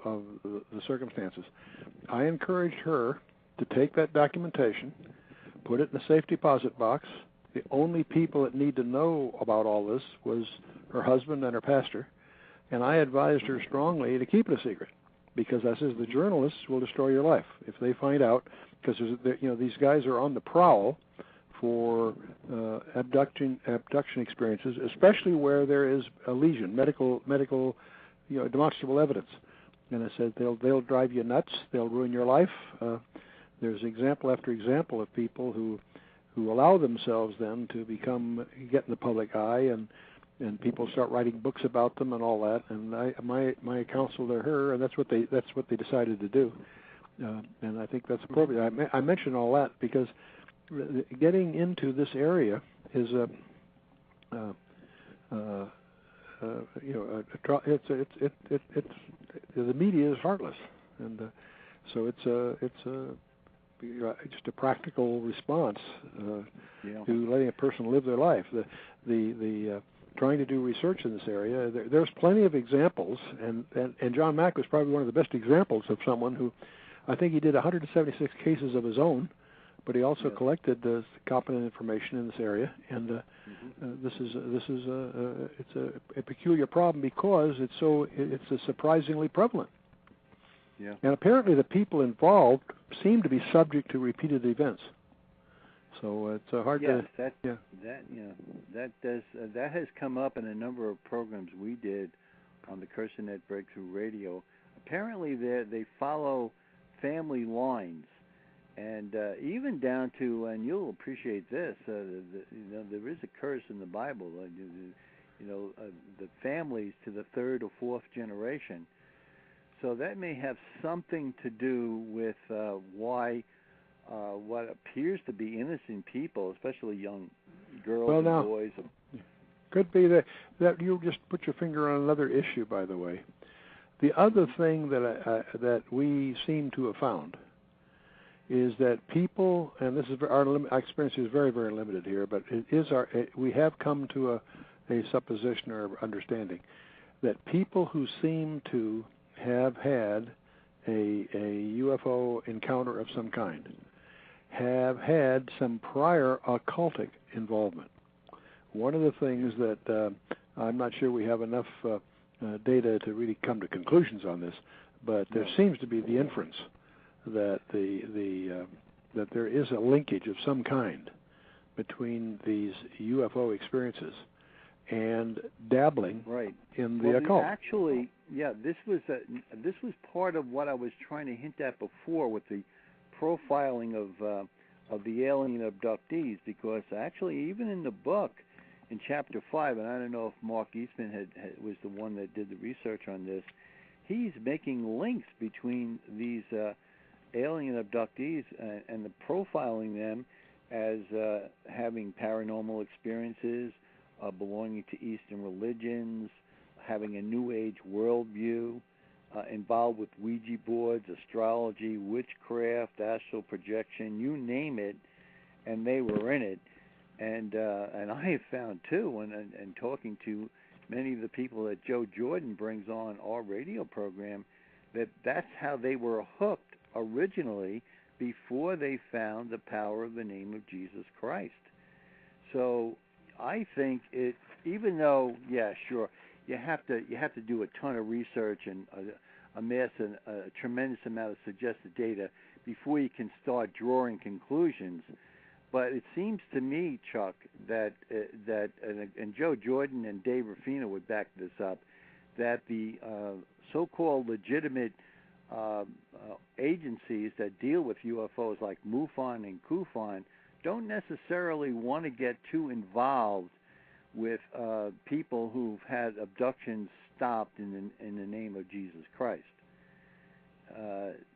the circumstances, I encouraged her to take that documentation, put it in a safe deposit box. The only people that need to know about all this was her husband and her pastor, and I advised her strongly to keep it a secret, because I says the journalists will destroy your life if they find out, because these guys are on the prowl for abduction experiences, especially where there is a lesion, medical demonstrable evidence. And I said they'll drive you nuts, they'll ruin your life. There's example after example of people who allow themselves then to get in the public eye, and people start writing books about them and all that. And my counsel to her, and that's what they decided to do. And I think that's appropriate. I mention all that because getting into this area is the media is heartless, and so it's just a practical response to letting a person live their life. The trying to do research in this area, there's plenty of examples, and John Mack was probably one of the best examples of someone who, I think he did 176 cases of his own, but he also collected competent information in this area, and this is a peculiar problem because it's surprisingly prevalent. Yeah. And apparently the people involved seem to be subject to repeated events. So it's hard to. That has come up in a number of programs we did on the CurseNet Breakthrough Radio. Apparently they follow family lines, and even down to, and you'll appreciate this, there is a curse in the Bible. The families to the third or fourth generation. So that may have something to do with why what appears to be innocent people, especially young girls and boys. Could be that you just put your finger on another issue, by the way. The other thing that we seem to have found is that people, and this is our experience is very, very limited here, but we have come to a supposition or understanding that people who seem to have had a UFO encounter of some kind have had some prior occultic involvement. One of the things that I'm not sure we have enough data to really come to conclusions on this, but there seems to be the inference that that there is a linkage of some kind between these UFO experiences and dabbling in the occult. Actually, this was part of what I was trying to hint at before with the profiling of the alien abductees, because actually even in the book, in Chapter 5, and I don't know if Mark Eastman was the one that did the research on this, he's making links between these alien abductees and the profiling them as having paranormal experiences, belonging to Eastern religions, having a New Age worldview, involved with Ouija boards, astrology, witchcraft, astral projection, you name it, and they were in it. And I have found too, and talking to many of the people that Joe Jordan brings on our radio program, that's how they were hooked originally before they found the power of the name of Jesus Christ. So I think it, even though, you have to do a ton of research and amass a tremendous amount of suggested data before you can start drawing conclusions. But it seems to me, Chuck, that and Joe Jordan and Dave Ruffino would back this up, that the so-called legitimate agencies that deal with UFOs like MUFON and CUFON don't necessarily want to get too involved with people who've had abductions stopped in the name of Jesus Christ.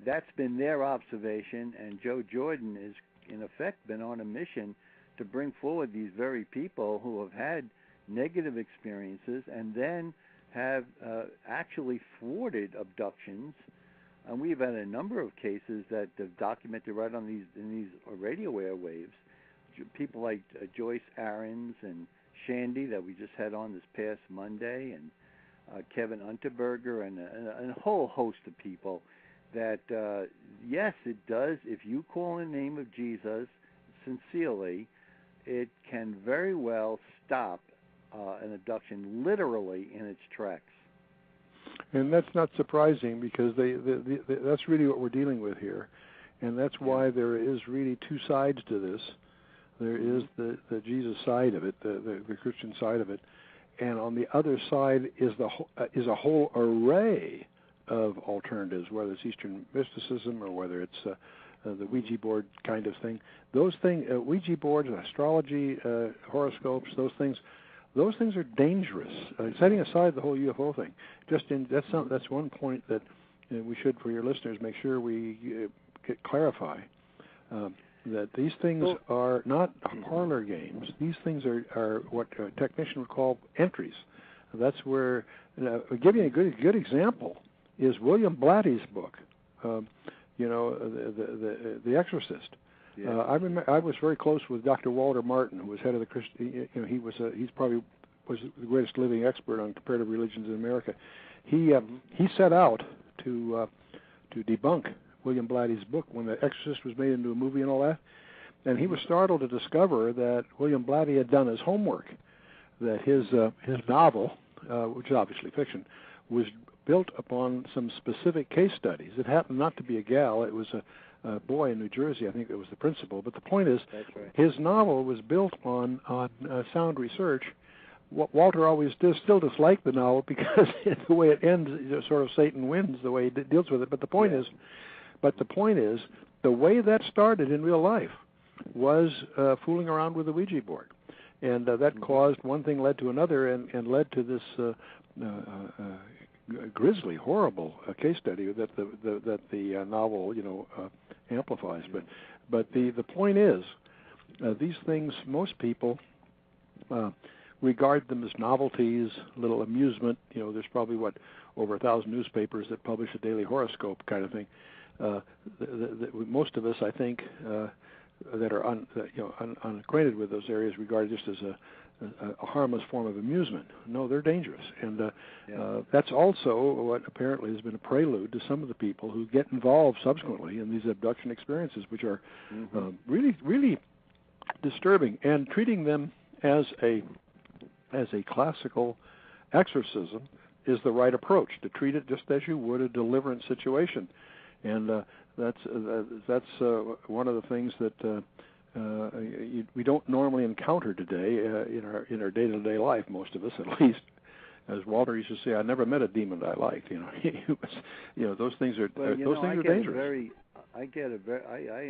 That's been their observation, and Joe Jordan is, in effect, been on a mission to bring forward these very people who have had negative experiences and then have actually thwarted abductions. And we've had a number of cases that have documented right on these radio airwaves. People like Joyce Aarons and Shandy that we just had on this past Monday, and Kevin Unterberger, and a whole host of people that, yes, it does. If you call in the name of Jesus sincerely, it can very well stop an abduction literally in its tracks. And that's not surprising, because that's really what we're dealing with here. And that's why there is really two sides to this. There is the Jesus side of it, the Christian side of it, and on the other side is a whole array of alternatives, whether it's Eastern mysticism or whether it's the Ouija board kind of thing. Those things, Ouija boards, astrology, horoscopes, those things are dangerous. Setting aside the whole UFO thing, that's one point that we should, for your listeners, make sure we clarify. That these things are not parlor games. These things are what a technician would call entries. That's where, I'll give you a good example is William Blatty's book, The Exorcist. Yeah. I remember I was very close with Dr. Walter Martin, who was head of the Christian. He's probably was the greatest living expert on comparative religions in America. He set out to debunk William Blatty's book when The Exorcist was made into a movie and all that, and he was startled to discover that William Blatty had done his homework, that his novel, which is obviously fiction, was built upon some specific case studies. It happened not to be a gal; it was a boy in New Jersey. I think it was the principal. But the point is, his novel was built on sound research. Walter always still disliked the novel because the way it ends, sort of Satan wins the way it deals with it. But the point is. But the point is, the way that started in real life was fooling around with the Ouija board, and that caused one thing led to another, and led to this grisly, horrible case study that the novel amplifies. But the point is, these things, most people regard them as novelties, little amusement. There's probably over 1,000 newspapers that publish a daily horoscope kind of thing. Most of us, I think, that are unacquainted with those areas regard it just as a harmless form of amusement. No, they're dangerous, and that's also what apparently has been a prelude to some of the people who get involved subsequently in these abduction experiences, which are really, really disturbing. And treating them as a classical exorcism is the right approach. To treat it just as you would a deliverance situation. And that's one of the things that we don't normally encounter today in our day-to-day life. Most of us, at least, as Walter used to say, "I never met a demon I liked." Those things are dangerous. I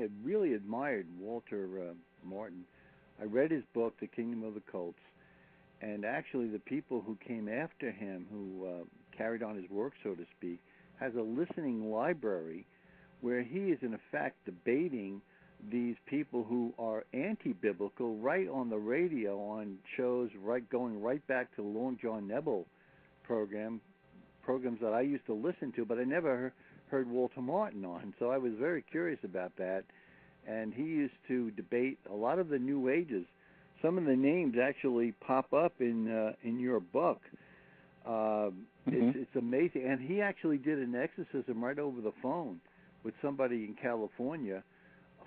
had really admired Walter Martin. I read his book, The Kingdom of the Cults, and actually the people who came after him, who carried on his work, so to speak, has a listening library where he is in effect debating these people who are anti-biblical right on the radio, on shows going right back to the Long John Nebel programs that I used to listen to, but I never heard Walter Martin on. So I was very curious about that. And he used to debate a lot of the New Ages. Some of the names actually pop up in your book. It's amazing. And he actually did an exorcism right over the phone with somebody in California,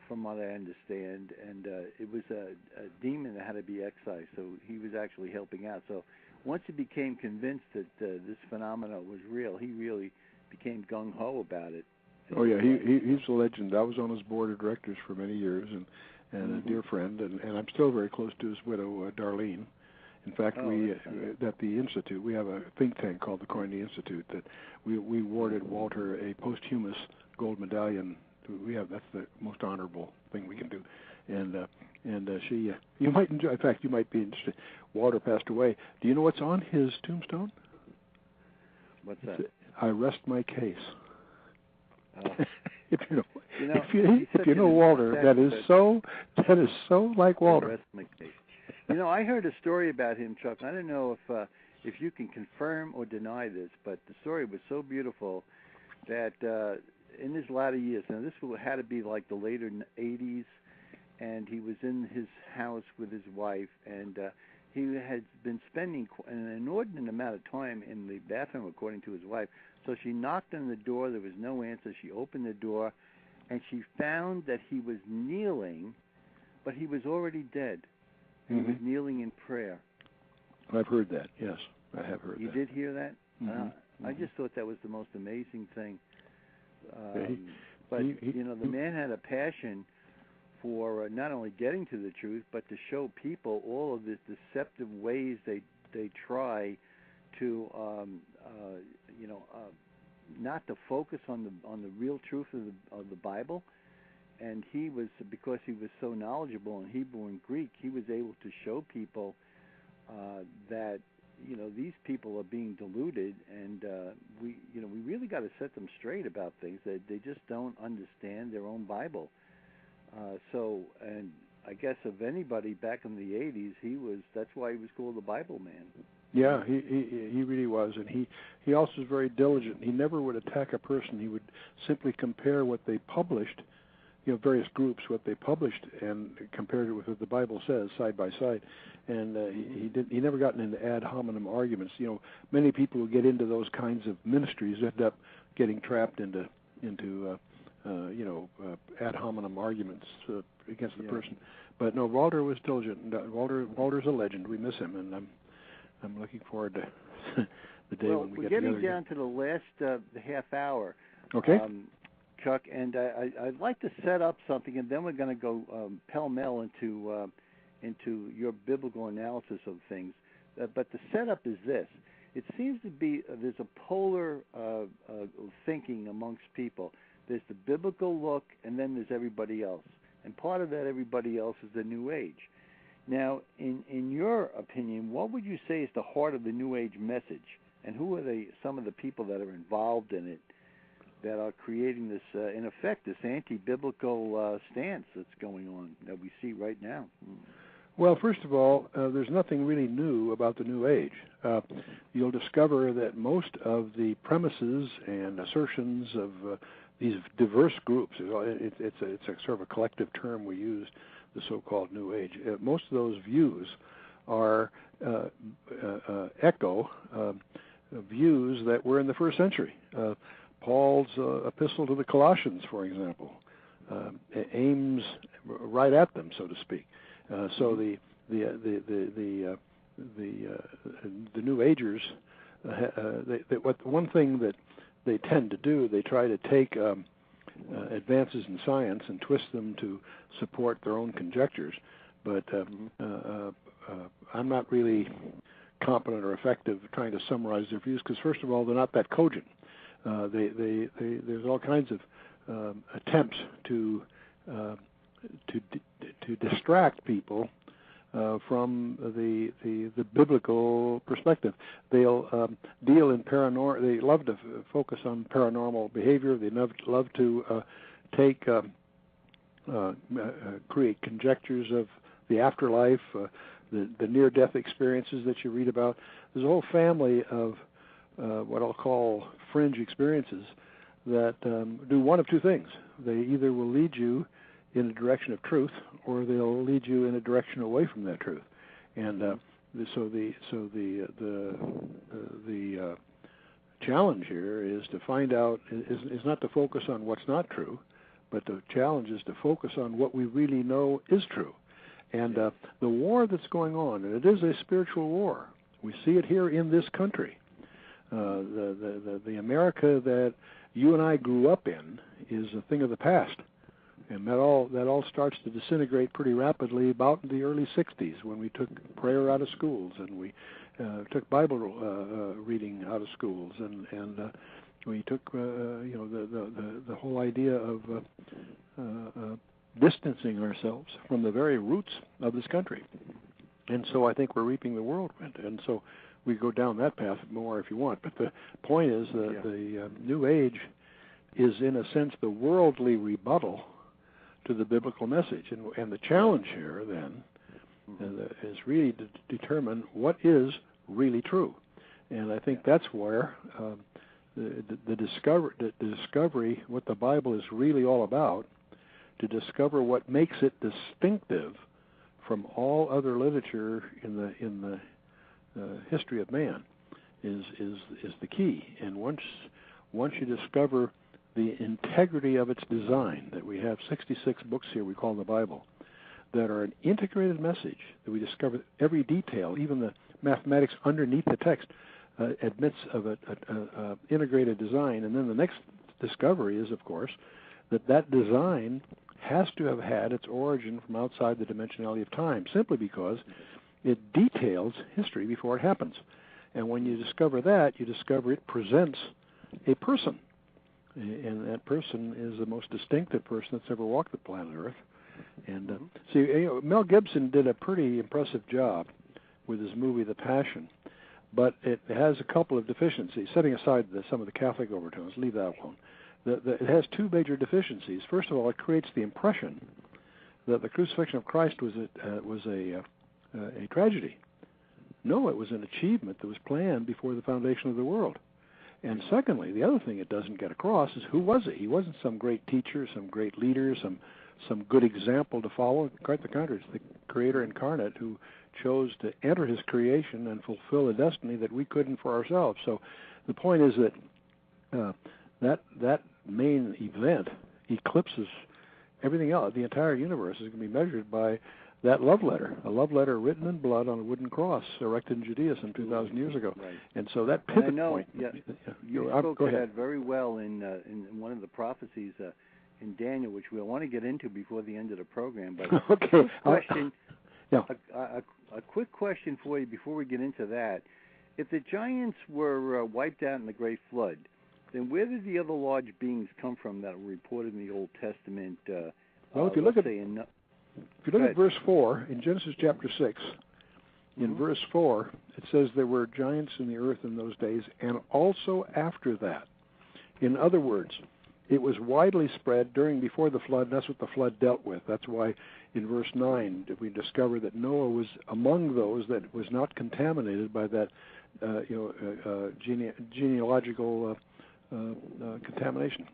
from what I understand. And it was a demon that had to be excised. So he was actually helping out. So once he became convinced that this phenomenon was real, he really became gung-ho about it. Oh, yeah, he's a legend. I was on his board of directors for many years, and a dear friend, and I'm still very close to his widow, Darlene. In fact, at the Institute, we have a think tank called the Carnegie Institute that we awarded Walter a posthumous gold medallion. That's the most honorable thing we can do, and And she, you might enjoy. In fact, you might be interested. Walter passed away. Do you know what's on his tombstone? What's that? I rest my case. If if you know Walter, that is so like Walter. Rest my case. You know, I heard a story about him, Chuck. I don't know if you can confirm or deny this, but the story was so beautiful that in his latter years, now this had to be like the later 80s, and he was in his house with his wife, and he had been spending an inordinate amount of time in the bathroom, according to his wife. So she knocked on the door. There was no answer. She opened the door, and she found that he was kneeling, but he was already dead. He was kneeling in prayer. I've heard that. Yes, I have heard that. You did hear that? I just thought that was the most amazing thing. The man had a passion for not only getting to the truth, but to show people all of the deceptive ways they try to, not to focus on the real truth of the Bible. And he was, because he was so knowledgeable in Hebrew and Greek, he was able to show people that these people are being deluded, and we really got to set them straight about things. That they just don't understand their own Bible. And I guess of anybody back in the 80s, that's why he was called the Bible man. Yeah, he really was, and he also was very diligent. He never would attack a person. He would simply compare what they published, various groups, what they published, and compared it with what the Bible says side by side. And he never gotten into ad hominem arguments. Many people who get into those kinds of ministries end up getting trapped into ad hominem arguments against the person. But no, Walter was diligent. Walter's a legend. We miss him, and I'm looking forward to the day when we get together. We're getting down to the last half hour. Okay. Chuck, and I'd like to set up something, and then we're going to go pell-mell into your biblical analysis of things. But the setup is this. It seems to be there's a polar thinking amongst people. There's the biblical look, and then there's everybody else. And part of that everybody else is the New Age. Now, in your opinion, what would you say is the heart of the New Age message? And who are some of the people that are involved in it that are creating this, in effect, this anti-biblical stance that's going on that we see right now? Well, first of all, there's nothing really new about the New Age. You'll discover that most of the premises and assertions of these diverse groups, it's a sort of a collective term we use, the so-called New Age. Most of those views are echo views that were in the first century. Paul's epistle to the Colossians, for example, aims right at them, so to speak. So the New Agers, one thing that they tend to do, they try to take advances in science and twist them to support their own conjectures. But I'm not really competent or effective trying to summarize their views because, first of all, they're not that cogent. There's all kinds of attempts to distract people from the biblical perspective. They'll deal in paranormal. They love to focus on paranormal behavior. They love to create conjectures of the afterlife, the near-death experiences that you read about. There's a whole family of what I'll call fringe experiences that do one of two things. They either will lead you in a direction of truth, or they'll lead you in a direction away from that truth. And so the challenge here is to find out is not to focus on what's not true, but the challenge is to focus on what we really know is true. And the war that's going on, and it is a spiritual war. We see it here in this country. The America that you and I grew up in is a thing of the past. And that all starts to disintegrate pretty rapidly about the early 60s when we took prayer out of schools and we took Bible reading out of schools and we took the whole idea of distancing ourselves from the very roots of this country. And so I think we're reaping the whirlwind. And so we go down that path more if you want. But the point is that the New Age is, in a sense, the worldly rebuttal to the biblical message. And the challenge here, then, is really to determine what is really true. And I think that's where the discovery, what the Bible is really all about, to discover what makes it distinctive from all other literature in the history of man, is the key. And once you discover the integrity of its design, that we have 66 books here we call the Bible, that are an integrated message, that we discover every detail, even the mathematics underneath the text admits of an integrated design. And then the next discovery is, of course, that design has to have had its origin from outside the dimensionality of time, simply because it details history before it happens. And when you discover that, you discover it presents a person. And that person is the most distinctive person that's ever walked the planet Earth. And Mel Gibson did a pretty impressive job with his movie The Passion, but it has a couple of deficiencies. Setting aside some of the Catholic overtones, leave that alone. It has two major deficiencies. First of all, it creates the impression that the crucifixion of Christ was a tragedy. No, it was an achievement that was planned before the foundation of the world. And secondly, the other thing it doesn't get across is who was he? He wasn't some great teacher, some great leader, some good example to follow. Quite the contrary, it's the Creator incarnate who chose to enter his creation and fulfill a destiny that we couldn't for ourselves. So the point is that that main event eclipses everything else. The entire universe is going to be measured by that love letter, a love letter written in blood on a wooden cross erected in Judaism 2,000 years ago. Right. And so that pivot point. Yeah, you spoke to that very well in one of the prophecies in Daniel, which we'll want to get into before the end of the program. But okay. A quick question for you before we get into that. If the giants were wiped out in the Great Flood, then where did the other large beings come from that were reported in the Old Testament? Well, if you look at verse 4 in Genesis chapter 6, in verse 4, it says there were giants in the earth in those days, and also after that. In other words, it was widely spread before the flood, and that's what the flood dealt with. That's why in verse 9 we discover that Noah was among those that was not contaminated by that genealogical contamination.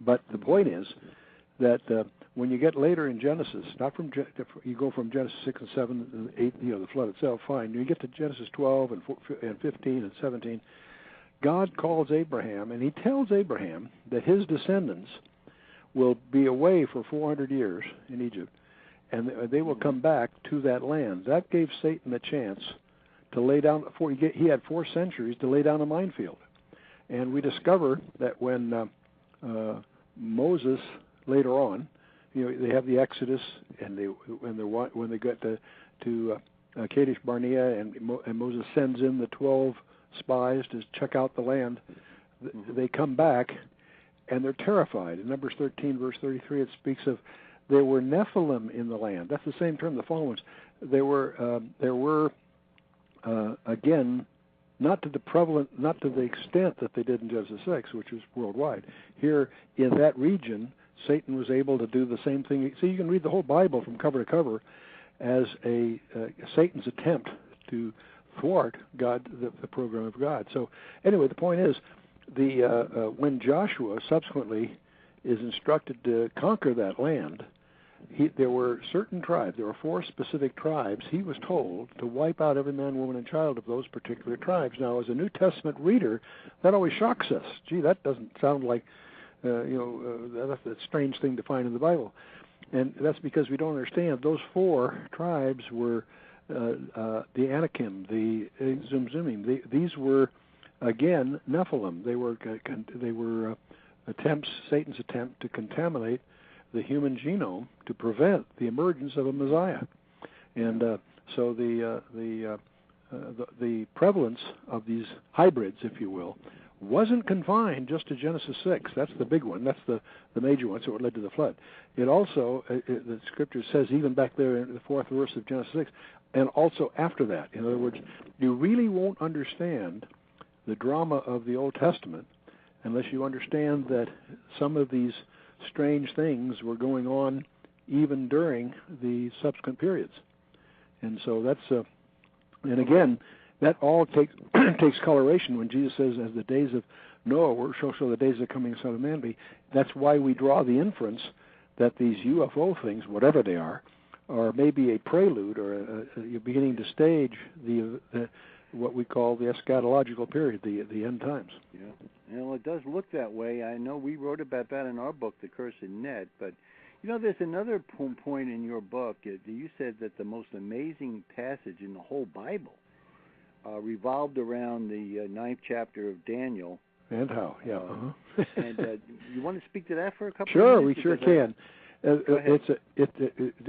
But the point is that when you get later in Genesis, you go from Genesis 6 and 7 and 8, the flood itself, fine. You get to Genesis 12 and 15 and 17, God calls Abraham, and he tells Abraham that his descendants will be away for 400 years in Egypt, and they will come back to that land. That gave Satan a chance to lay down, he had 4 centuries to lay down a minefield. And we discover that when Moses, later on, they have the Exodus, and when they get to Kadesh Barnea, and Moses sends in the 12 spies to check out the land, they come back, and they're terrified. In Numbers 13, verse 33, it speaks of there were Nephilim in the land. That's the same term the fallen ones. There were again, not to the extent that they did in Genesis 6, which was worldwide. Here in that region, Satan was able to do the same thing. So you can read the whole Bible from cover to cover as Satan's attempt to thwart God, the program of God. So anyway, the point is, when Joshua subsequently is instructed to conquer that land, there were certain tribes. There were 4 specific tribes. He was told to wipe out every man, woman, and child of those particular tribes. Now, as a New Testament reader, that always shocks us. Gee, that doesn't sound like that's a strange thing to find in the Bible. And that's because we don't understand. Those 4 tribes were the Anakim, the Zumzumim. These were, again, Nephilim. They were Satan's attempt to contaminate the human genome to prevent the emergence of a Messiah. And so the prevalence of these hybrids, if you will, wasn't confined just to Genesis 6. That's the big one. That's the major one, so it led to the flood. It also, the Scripture says, even back there in the 4th verse of Genesis 6, and also after that. In other words, you really won't understand the drama of the Old Testament unless you understand that some of these strange things were going on even during the subsequent periods. And so that's, and again, that all takes coloration when Jesus says, as the days of Noah shall the days of the coming Son of Man be. That's why we draw the inference that these UFO things, whatever they are maybe a prelude or you're beginning to stage the what we call the eschatological period, the end times. Yeah, well, it does look that way. I know we wrote about that in our book, The Cursed Net, but there's another point in your book. You said that the most amazing passage in the whole Bible revolved around the 9th chapter of Daniel. And how? Yeah. And you want to speak to that for a couple Sure, of minutes? we sure can.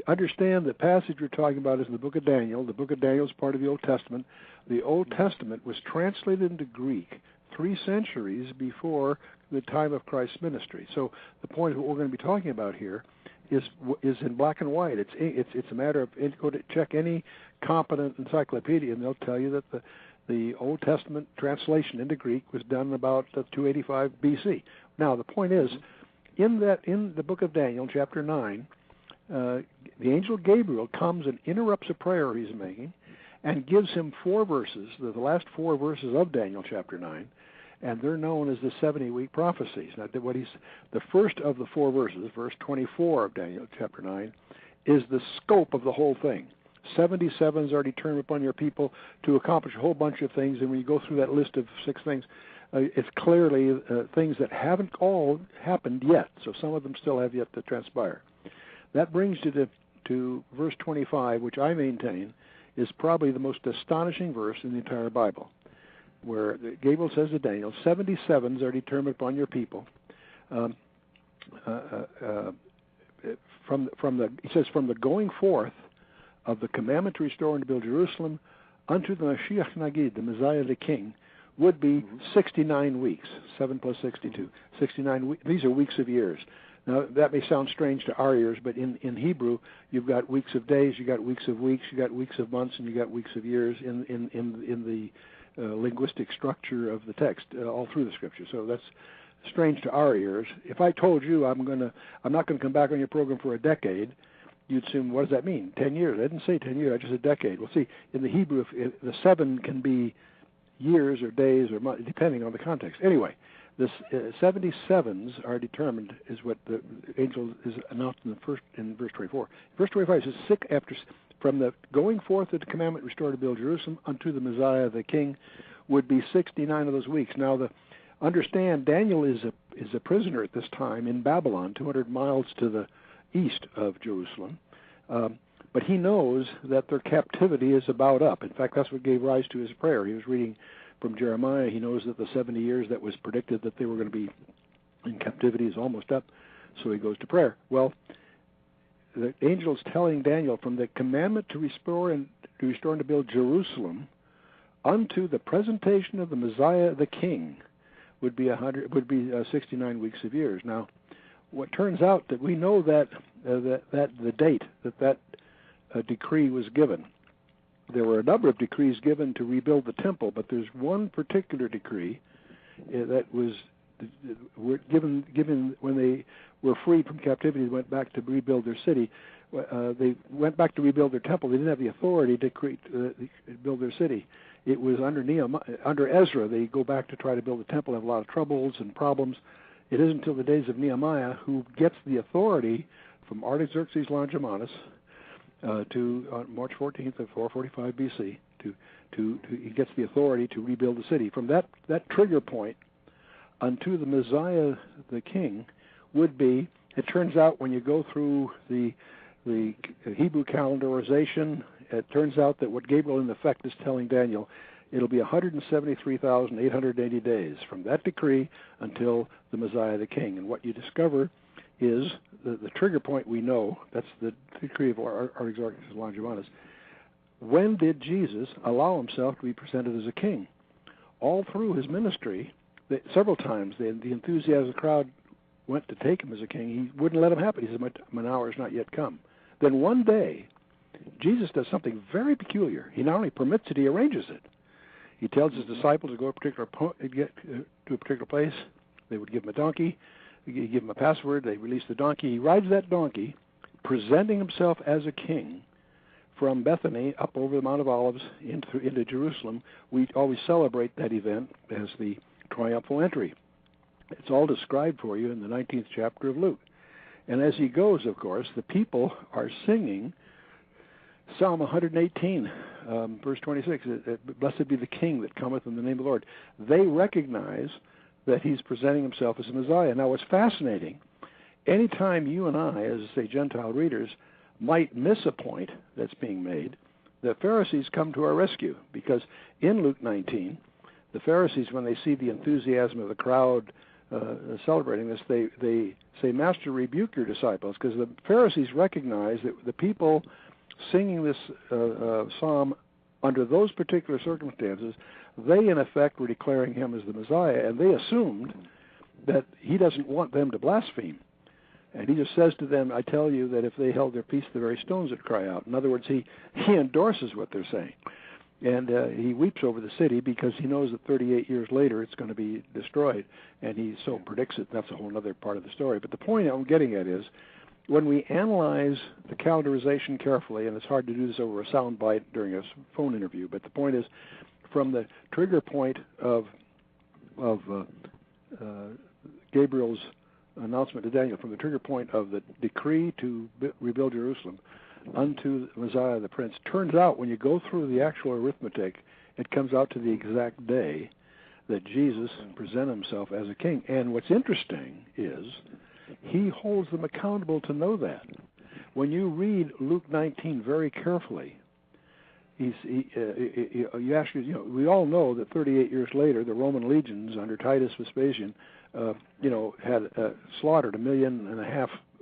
Understand the passage we're talking about is in the book of Daniel. The book of Daniel is part of the Old Testament. The Old Testament was translated into Greek 3 centuries before the time of Christ's ministry. So the point of what we're going to be talking about here is in black and white. It's a matter of go to check any competent encyclopedia, and they'll tell you that the Old Testament translation into Greek was done about 285 BC. Now the point is, in the book of Daniel, chapter 9, the angel Gabriel comes and interrupts a prayer he's making, and gives him 4 verses, the last 4 verses of Daniel chapter 9, and they're known as the 70-week prophecies. Now, the first of the 4 verses, verse 24 of Daniel chapter 9, is the scope of the whole thing. 77s are determined upon your people to accomplish a whole bunch of things, and when you go through that list of 6 things, it's clearly things that haven't all happened yet, so some of them still have yet to transpire. That brings you to verse 25, which I maintain is probably the most astonishing verse in the entire Bible, where Gabriel says to Daniel, 77s are determined upon your people. He says, from the going forth of the commandment to restore and to build Jerusalem unto the Mashiach Nagid, the Messiah the King, would be 69 weeks, 7 plus 62. 69 weeks. These are weeks of years. Now, that may sound strange to our ears, but in Hebrew, you've got weeks of days, you've got weeks of weeks, you've got weeks of months, and you've got weeks of years in the linguistic structure of the text all through the Scripture. So that's strange to our ears. If I told you I'm not going to come back on your program for a decade, you'd assume, what does that mean? 10 years? I didn't say 10 years. I just said decade. Well, see, in the Hebrew, the 7 can be years or days or months, depending on the context. Anyway, the 77s are determined, is what the angel is announced in verse 24. Verse 25 says, from the going forth of the commandment restored to build Jerusalem unto the Messiah the King would be 69 of those weeks. Now, understand, Daniel is a prisoner at this time in Babylon, 200 miles to the east of Jerusalem. But he knows that their captivity is about up. In fact, that's what gave rise to his prayer. He was reading from Jeremiah. He knows that the 70 years that was predicted that they were going to be in captivity is almost up, so he goes to prayer. Well, the angel's telling Daniel, from the commandment to restore and to build Jerusalem unto the presentation of the Messiah the King would be 69 weeks of years. Now, what turns out that we know that the date that decree was given. There were a number of decrees given to rebuild the temple, but there's one particular decree that was given when they were freed from captivity. They went back to rebuild their city. They went back to rebuild their temple. They didn't have the authority to build their city. It was under Ezra. They go back to try to build the temple, have a lot of troubles and problems. It isn't until the days of Nehemiah who gets the authority from Artaxerxes Longimanus to March 14th of 445 BC. He gets the authority to rebuild the city. From that trigger point unto the Messiah the King would be, it turns out when you go through the Hebrew calendarization, it turns out that what Gabriel in effect is telling Daniel, it'll be 173,880 days from that decree until the Messiah the King. And what you discover is the trigger point we know, that's the decree of Artaxerxes Longimanus. When did Jesus allow himself to be presented as a king? All through his ministry, several times the enthusiasm of the crowd went to take him as a king. He wouldn't let him happen. He said, my hour has not yet come. Then one day, Jesus does something very peculiar. He not only permits it, he arranges it. He tells his disciples to go to a particular place. They would give him a donkey. He'd give him a password. They release the donkey. He rides that donkey, presenting himself as a king from Bethany up over the Mount of Olives into Jerusalem. We always celebrate that event as the triumphal entry. It's all described for you in the 19th chapter of Luke. And as he goes, of course, the people are singing Psalm 118, verse 26, blessed be the King that cometh in the name of the Lord. They recognize that he's presenting himself as a Messiah. Now, what's fascinating, anytime you and I, as, say, Gentile readers, might miss a point that's being made, the Pharisees come to our rescue, because in Luke 19, the Pharisees, when they see the enthusiasm of the crowd celebrating this, they say, Master, rebuke your disciples, because the Pharisees recognize that the people singing this psalm under those particular circumstances, they in effect were declaring him as the Messiah, and they assumed that he doesn't want them to blaspheme. And he just says to them, I tell you that if they held their peace, the very stones would cry out. In other words, he endorses what they're saying. And he weeps over the city because he knows that 38 years later it's going to be destroyed. And he so predicts it. That's a whole other part of the story. But the point I'm getting at is, when we analyze the calendarization carefully, and it's hard to do this over a sound bite during a phone interview, but the point is, from the trigger point of Gabriel's announcement to Daniel, from the trigger point of the decree to rebuild Jerusalem unto Messiah the Prince, turns out when you go through the actual arithmetic, it comes out to the exact day that Jesus presented himself as a king. And what's interesting is he holds them accountable to know that. When you read Luke 19 very carefully, you actually, we all know that 38 years later, the Roman legions under Titus Vespasian, had slaughtered 1.5 million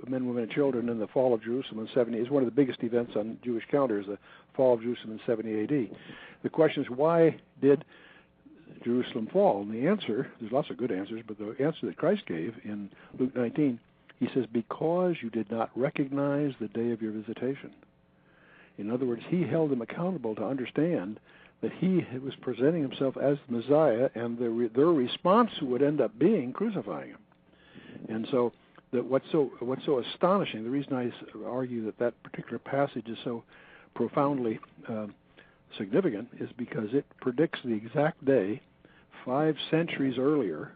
men, women, and children in the fall of Jerusalem in 70. It's one of the biggest events on Jewish calendars, the fall of Jerusalem in 70 AD. The question is, why did Jerusalem fall? And the answer, there's lots of good answers, but the answer that Christ gave in Luke 19, he says, because you did not recognize the day of your visitation. In other words, he held them accountable to understand that he was presenting himself as the Messiah, and their response would end up being crucifying him. And so what's so astonishing, the reason I argue that particular passage is so profoundly significant is because it predicts the exact day, 5 centuries earlier,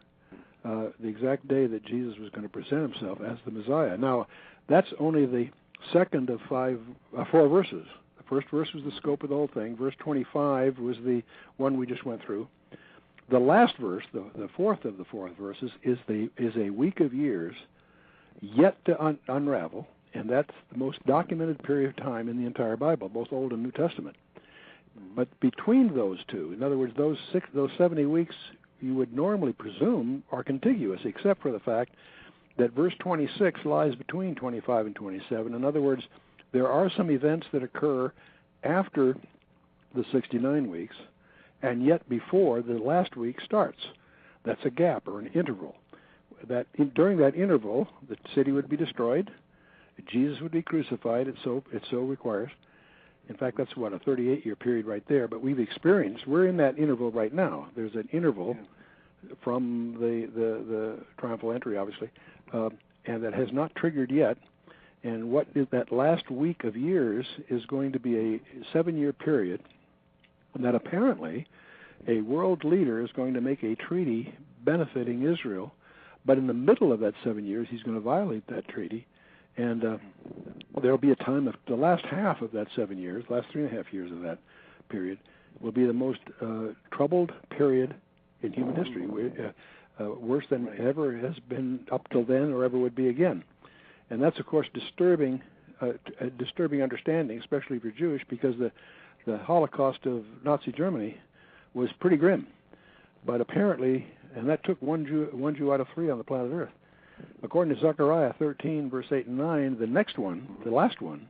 the exact day that Jesus was going to present himself as the Messiah. Now, that's only the second of 4 verses. The first verse was the scope of the whole thing. Verse 25 was the one we just went through. The last verse, the fourth of the 4 verses, is a week of years yet to unravel, and that's the most documented period of time in the entire Bible, both Old and New Testament. But between those two, in other words, those 70 weeks, you would normally presume are contiguous, except for the fact that verse 26 lies between 25 and 27. In other words, there are some events that occur after the 69 weeks, and yet before the last week starts. That's a gap or an interval. During that interval, the city would be destroyed, Jesus would be crucified, it so requires. In fact, that's a 38-year period right there. But we're in that interval right now. There's an interval from the triumphal entry, obviously, and that has not triggered yet. And what is that last week of years is going to be a 7-year period, and that apparently a world leader is going to make a treaty benefiting Israel. But in the middle of that 7 years, he's going to violate that treaty. And there will be a time of the last half of that 7 years, last 3.5 years of that period, will be the most troubled period in human history, worse than ever has been up till then or ever would be again. And that's, of course, disturbing understanding, especially if you're Jewish, because the Holocaust of Nazi Germany was pretty grim. But apparently, and that took one Jew out of 3 on the planet Earth. According to Zechariah 13, verse 8 and 9, the next one, the last one,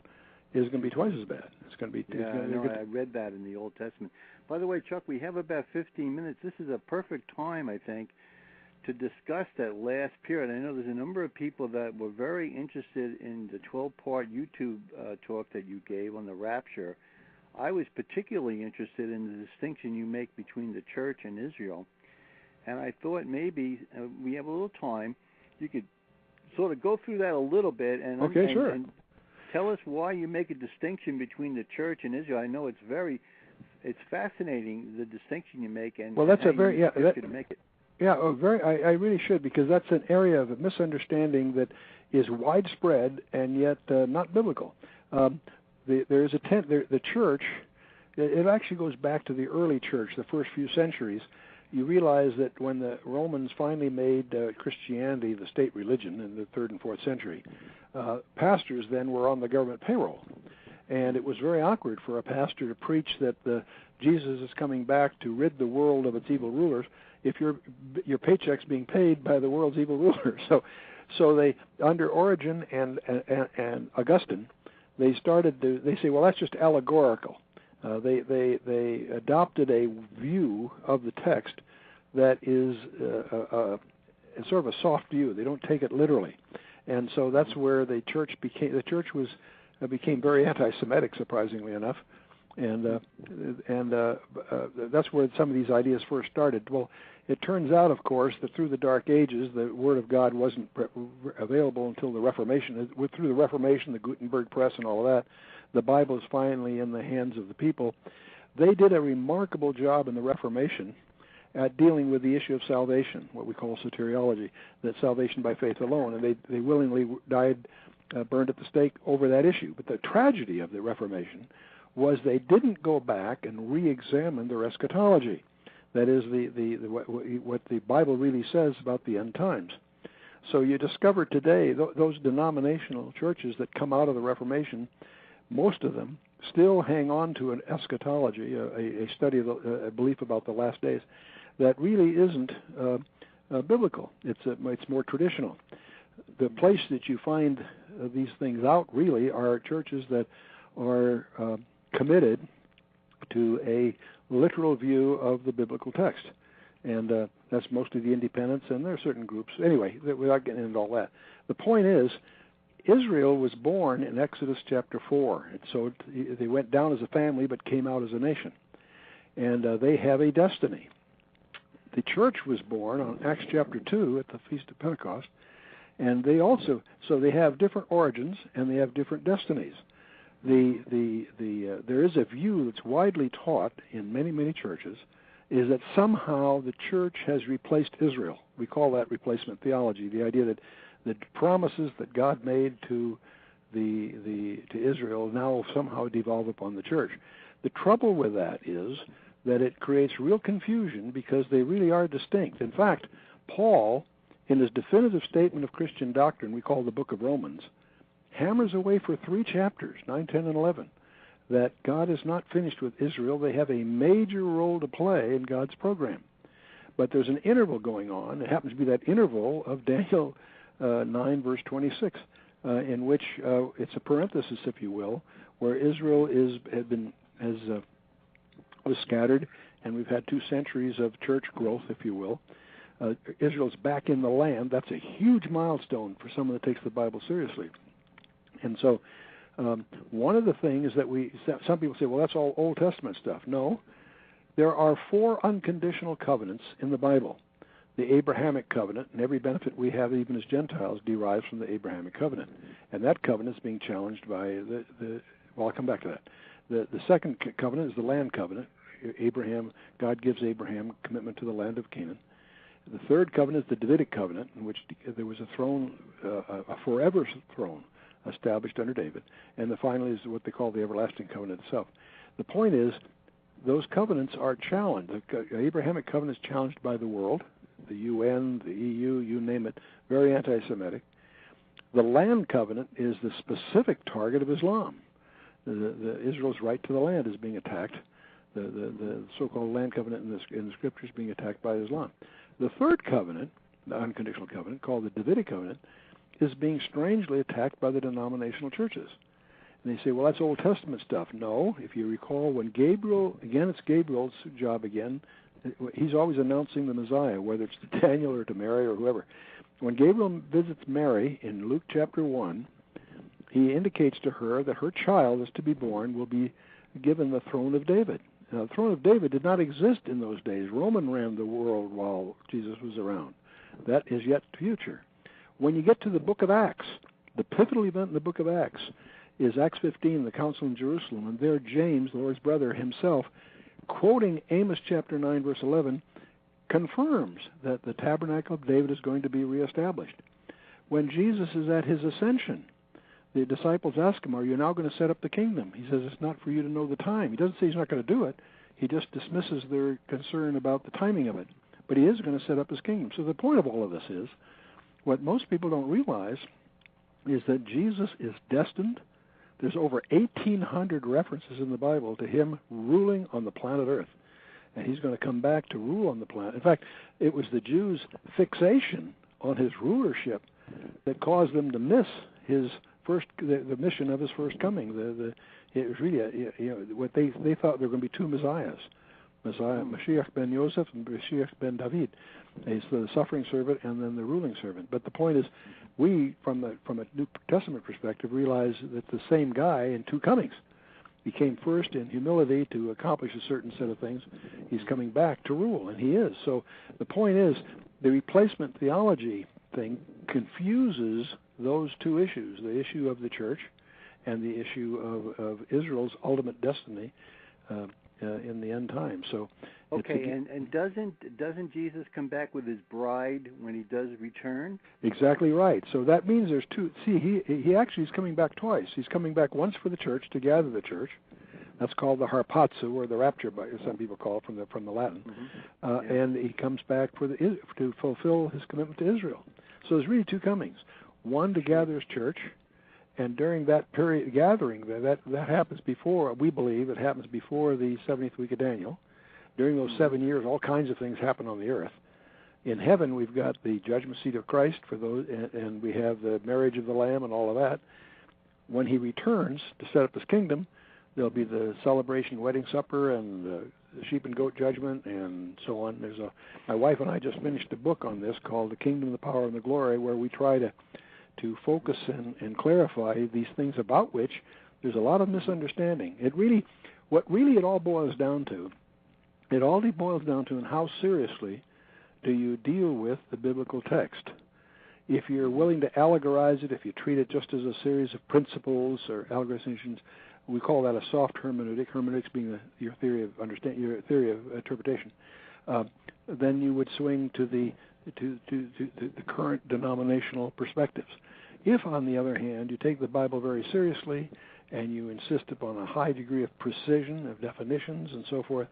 is going to be twice as bad. It's going to be. I read that in the Old Testament. By the way, Chuck, we have about 15 minutes. This is a perfect time, I think, to discuss that last period. I know there's a number of people that were very interested in the 12-part YouTube talk that you gave on the rapture. I was particularly interested in the distinction you make between the church and Israel. And I thought maybe we have a little time. You could sort of go through that a little bit and, sure. and tell us why you make a distinction between the church and Israel. I know it's fascinating, the distinction you make, and well, that's how a very you make it. Yeah, I really should, because that's an area of misunderstanding that is widespread and yet not biblical. There's the church. It actually goes back to the early church, the first few centuries. You realize that when the Romans finally made Christianity the state religion in the 3rd and 4th century, pastors then were on the government payroll. And it was very awkward for a pastor to preach that Jesus is coming back to rid the world of its evil rulers if your paycheck's being paid by the world's evil rulers. So they, under Origen and Augustine, they say, well, that's just allegorical. They adopted a view of the text that is sort of a soft view. They don't take it literally, and so that's where the church became very anti-Semitic, surprisingly enough, and that's where some of these ideas first started. Well, it turns out, of course, that through the Dark Ages, the Word of God wasn't available until the Reformation. Through the Reformation, the Gutenberg Press, and all of that, the Bible is finally in the hands of the people. They did a remarkable job in the Reformation at dealing with the issue of salvation, what we call soteriology, that salvation by faith alone, and they willingly died, burned at the stake over that issue. But the tragedy of the Reformation was they didn't go back and re-examine their eschatology. That is, what the Bible really says about the end times. So you discover today those denominational churches that come out of the Reformation, most of them still hang on to an eschatology, a study of a belief about the last days, that really isn't biblical. It's more traditional. The place that you find these things out really are churches that are committed to a literal view of the biblical text, and that's mostly the independents, and there are certain groups. Anyway, without getting into all that, the point is, Israel was born in Exodus chapter 4, and so they went down as a family but came out as a nation, and they have a destiny. The church was born on Acts chapter 2 at the Feast of Pentecost, and they have different origins and they have different destinies. There is a view that's widely taught in many churches, is that somehow the church has replaced Israel. We call that replacement theology, the idea that the promises that God made to Israel now somehow devolve upon the church. The trouble with that is that it creates real confusion because they really are distinct. In fact, Paul, in his definitive statement of Christian doctrine, we call the book of Romans, hammers away for 3 chapters, 9, 10, and 11, that God is not finished with Israel. They have a major role to play in God's program. But there's an interval going on. It happens to be that interval of Daniel 9, verse 26, in which it's a parenthesis, if you will, where Israel was scattered, and we've had 2 centuries of church growth, if you will. Israel's back in the land. That's a huge milestone for someone that takes the Bible seriously. And so one of the things that some people say, well, that's all Old Testament stuff. No, there are 4 unconditional covenants in the Bible. The Abrahamic covenant, and every benefit we have, even as Gentiles, derives from the Abrahamic covenant. And that covenant is being challenged by well, I'll come back to that. The second covenant is the land covenant. God gives Abraham commitment to the land of Canaan. The third covenant is the Davidic covenant, in which there was a throne, a forever throne, established under David. And the final is what they call the everlasting covenant itself. The point is, those covenants are challenged. The Abrahamic covenant is challenged by the world, the UN, the EU, you name it, very anti-Semitic. The land covenant is the specific target of Islam. Israel's right to the land is being attacked. The so-called land covenant in the scriptures being attacked by Islam. The third covenant, the unconditional covenant, called the Davidic covenant, is being strangely attacked by the denominational churches. And they say, well, that's Old Testament stuff. No, if you recall, when Gabriel, again, it's Gabriel's job again, He's always announcing the Messiah, whether it's to Daniel or to Mary or whoever. When Gabriel visits Mary in Luke chapter 1, he indicates to her that her child is to be born, will be given the throne of David. Now, the throne of David did not exist in those days. Roman ran the world while Jesus was around. That is yet future. When you get to the book of Acts, the pivotal event in the book of Acts is Acts 15, the council in Jerusalem, and there James, the Lord's brother himself, quoting Amos chapter 9, verse 11, confirms that the tabernacle of David is going to be reestablished. When Jesus is at his ascension, the disciples ask him, are you now going to set up the kingdom? He says, it's not for you to know the time. He doesn't say he's not going to do it. He just dismisses their concern about the timing of it. But he is going to set up his kingdom. So the point of all of this is, what most people don't realize is that Jesus is destined. There's over 1,800 references in the Bible to him ruling on the planet Earth. And he's going to come back to rule on the planet. In fact, it was the Jews' fixation on his rulership that caused them to miss his the mission of his first coming. It was really what they thought there were going to be two messiahs, Mashiach ben Yosef and Mashiach ben David. He's the suffering servant and then the ruling servant. But the point is, we from a New Testament perspective realize that the same guy in two comings. He came first in humility to accomplish a certain set of things. He's coming back to rule, and he is. So the point is, the replacement theology thing confuses those two issues, the issue of the church and the issue of Israel's ultimate destiny in the end time. So, okay, and doesn't Jesus come back with his bride when he does return? Exactly right. So that means there's two. See, he actually is coming back twice. He's coming back once for the church to gather the church. That's called the harpazo, or the rapture, some people call it from the Latin. Mm-hmm. And he comes back to fulfill his commitment to Israel. So there's really two comings. One to gather his church, and during that period gathering, that happens before, we believe it happens before the 70th week of Daniel. During those 7 years, all kinds of things happen on the earth. In heaven, we've got the judgment seat of Christ for those, and we have the marriage of the Lamb and all of that. When he returns to set up his kingdom, there'll be the celebration, wedding supper, and the sheep and goat judgment, and so on. My wife and I just finished a book on this called The Kingdom, the Power, and the Glory, where we try to focus and clarify these things about which there's a lot of misunderstanding. What really it all boils down to, and how seriously do you deal with the biblical text. If you're willing to allegorize it, if you treat it just as a series of principles or allegorizations, we call that a soft hermeneutic. Hermeneutics being your theory of interpretation. Then you would swing to the current denominational perspectives. If, on the other hand, you take the Bible very seriously and you insist upon a high degree of precision of definitions and so forth,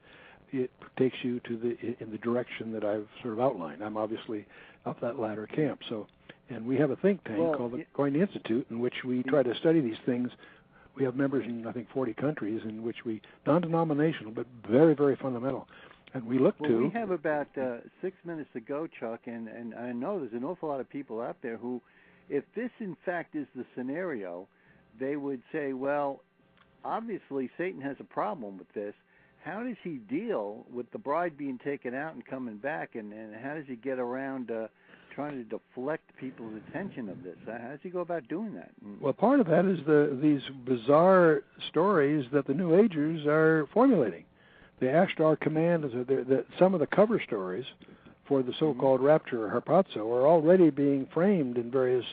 it takes you in the direction that I've sort of outlined. I'm obviously up that latter camp. So, and we have a think tank called the Coin Institute, in which we try to study these things. We have members in, I think, 40 countries, in which non-denominational, but very, very fundamental. And we look to... We have about 6 minutes to go, Chuck, and I know there's an awful lot of people out there who, if this in fact is the scenario, they would say, well, obviously Satan has a problem with this. How does he deal with the bride being taken out and coming back, and how does he get around trying to deflect people's attention of this? How does he go about doing that? Well, part of that is these bizarre stories that the New Agers are formulating. The Ashtar command is some of the cover stories for the so-called rapture or harpazo are already being framed in various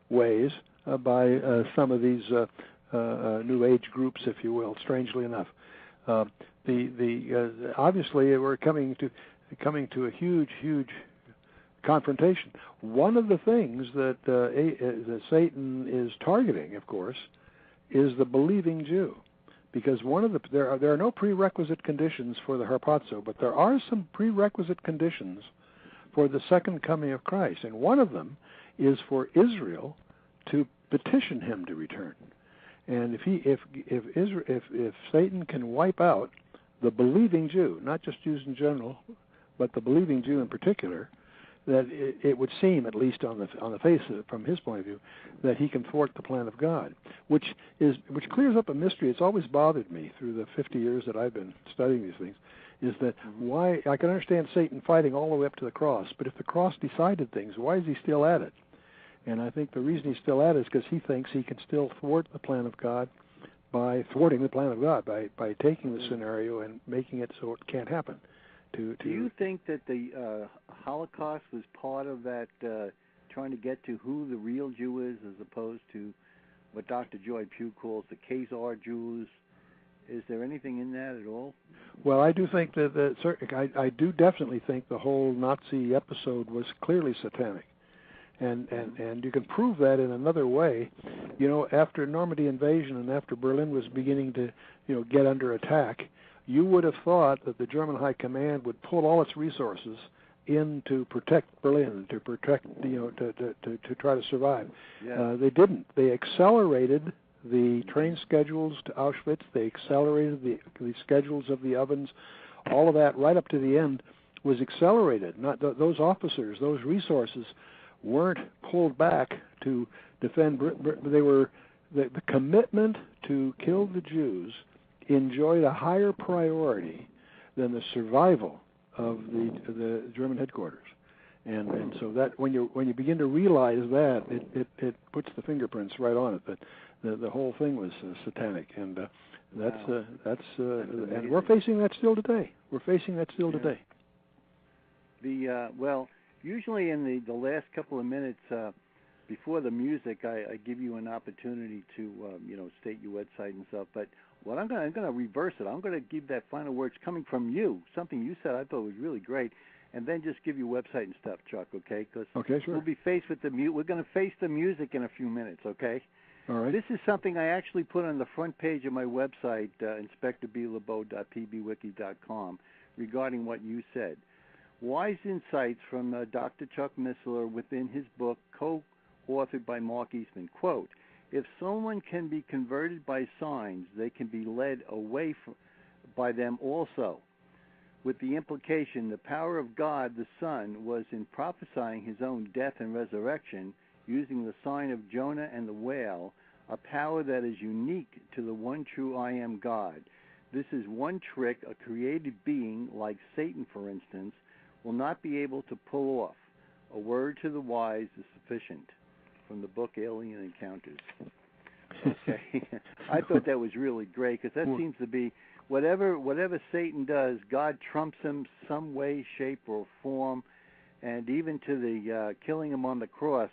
ways by some of these New Age groups, if you will. Strangely enough, obviously we're coming to a huge confrontation. One of the things that Satan is targeting, of course, is the believing Jew. Because there are no prerequisite conditions for the harpazo, but there are some prerequisite conditions for the second coming of Christ, and one of them is for Israel to petition him to return. And if Satan can wipe out the believing Jew, not just Jews in general, but the believing Jew in particular, that it would seem, at least on the face of it, from his point of view, that he can thwart the plan of God, which clears up a mystery. It's always bothered me through the 50 years that I've been studying these things. is that why I can understand Satan fighting all the way up to the cross, but if the cross decided things, why is he still at it? And I think the reason he's still at it is because he thinks he can still thwart the plan of God by thwarting the plan of God, by taking the scenario and making it so it can't happen. Do you think that the Holocaust was part of that, trying to get to who the real Jew is, as opposed to what Dr. Joy Pugh calls the Khazar Jews? Is there anything in that at all? Well, I do think that I do definitely think the whole Nazi episode was clearly satanic. And you can prove that in another way. You know, after Normandy invasion and after Berlin was beginning to, get under attack, you would have thought that the German High Command would pull all its resources in to protect Berlin, to protect, to try to survive. Yeah. They didn't. They accelerated the train schedules to Auschwitz. They accelerated the schedules of the ovens. All of that, right up to the end, was accelerated. Not those officers, those resources weren't pulled back to defend They were the commitment to kill the Jews enjoyed a higher priority than the survival of the German headquarters, and so that when you begin to realize that, it puts the fingerprints right on it that the whole thing was satanic, and and we're facing that still today. Today. Well, usually in the last couple of minutes before the music, I give you an opportunity to state your website and stuff. But what I'm going to reverse it. I'm going to give that final words coming from you, something you said I thought was really great, and then just give you website and stuff, Chuck. Okay? Because sure. we'll be faced with we're going to face the music in a few minutes. Okay? All right. This is something I actually put on the front page of my website, inspectorblebeau.pbwiki.com, regarding what you said. Wise insights from Dr. Chuck Missler within his book, co-authored by Mark Eastman. Quote, if someone can be converted by signs, they can be led away by them also. With the implication, the power of God, the Son, was in prophesying his own death and resurrection, using the sign of Jonah and the whale, a power that is unique to the one true I am God. This is one trick a created being, like Satan, for instance, will not be able to pull off. A word to the wise is sufficient. From the book Alien Encounters. Okay, I thought that was really great, because that seems to be whatever Satan does, God trumps him some way, shape, or form, and even to the killing him on the cross.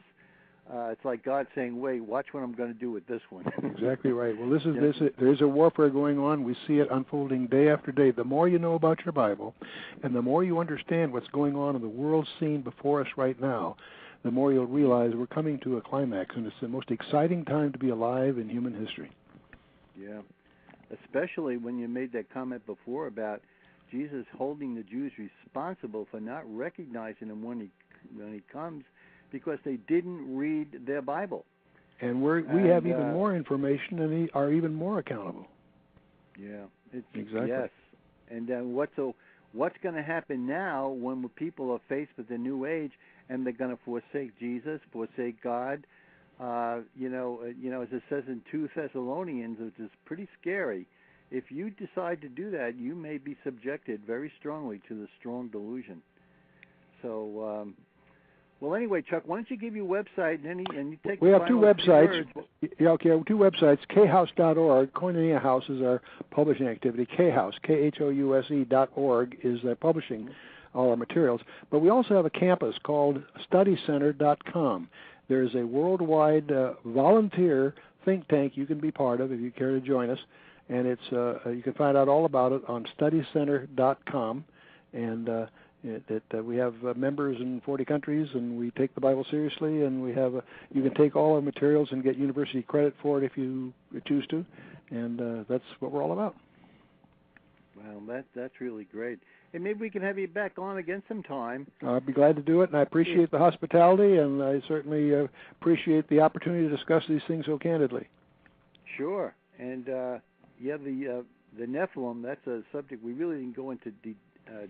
It's like God saying, "Wait, watch what I'm going to do with this one." Exactly right. Well, there's a warfare going on. We see it unfolding day after day. The more you know about your Bible, and the more you understand what's going on in the world scene before us right now, the more you'll realize we're coming to a climax, and it's the most exciting time to be alive in human history. Yeah, especially when you made that comment before about Jesus holding the Jews responsible for not recognizing him when he comes, because they didn't read their Bible. And we have even more information and are even more accountable. Yeah, exactly. Yes, and what's going to happen now when people are faced with the new age and they're going to forsake Jesus, forsake God? As it says in 2 Thessalonians, which is pretty scary. If you decide to do that, you may be subjected very strongly to the strong delusion. So. Well, anyway, Chuck, why don't you give your website and you take. We have two websites. Yeah, okay, two websites. khouse.org. Koinonia House is our publishing activity. Khouse, KHOUSE.org is publishing all our materials. But we also have a campus called studycenter.com. There is a worldwide volunteer think tank you can be part of if you care to join us, and it's you can find out all about it on studycenter.com, and we have members in 40 countries, and we take the Bible seriously, and we have you can take all our materials and get university credit for it if you choose to, and that's what we're all about. Well, that's really great. And maybe we can have you back on again sometime. I'd be glad to do it, and I appreciate the hospitality, and I certainly appreciate the opportunity to discuss these things so candidly. Sure. And, the Nephilim, that's a subject we really didn't go into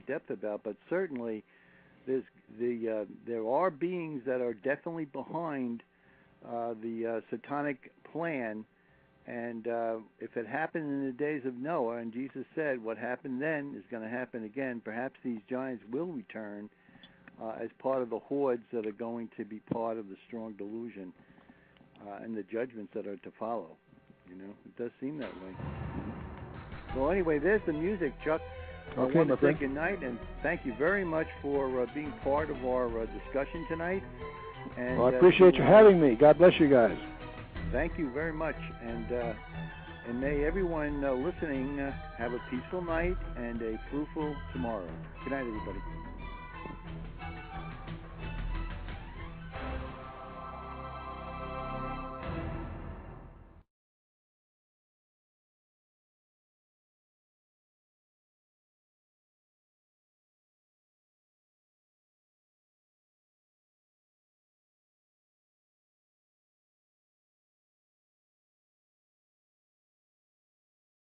depth about, but certainly there are beings that are definitely behind the satanic plan, And if it happened in the days of Noah, and Jesus said what happened then is going to happen again, perhaps these giants will return as part of the hordes that are going to be part of the strong delusion and the judgments that are to follow. It does seem that way. Well, anyway, there's the music, Chuck. Okay, I want my to say friend. good night, and thank you very much for being part of our discussion tonight. And, Well, I appreciate you having me. God bless you guys. Thank you very much, and may everyone listening have a peaceful night and a fruitful tomorrow. Good night, everybody.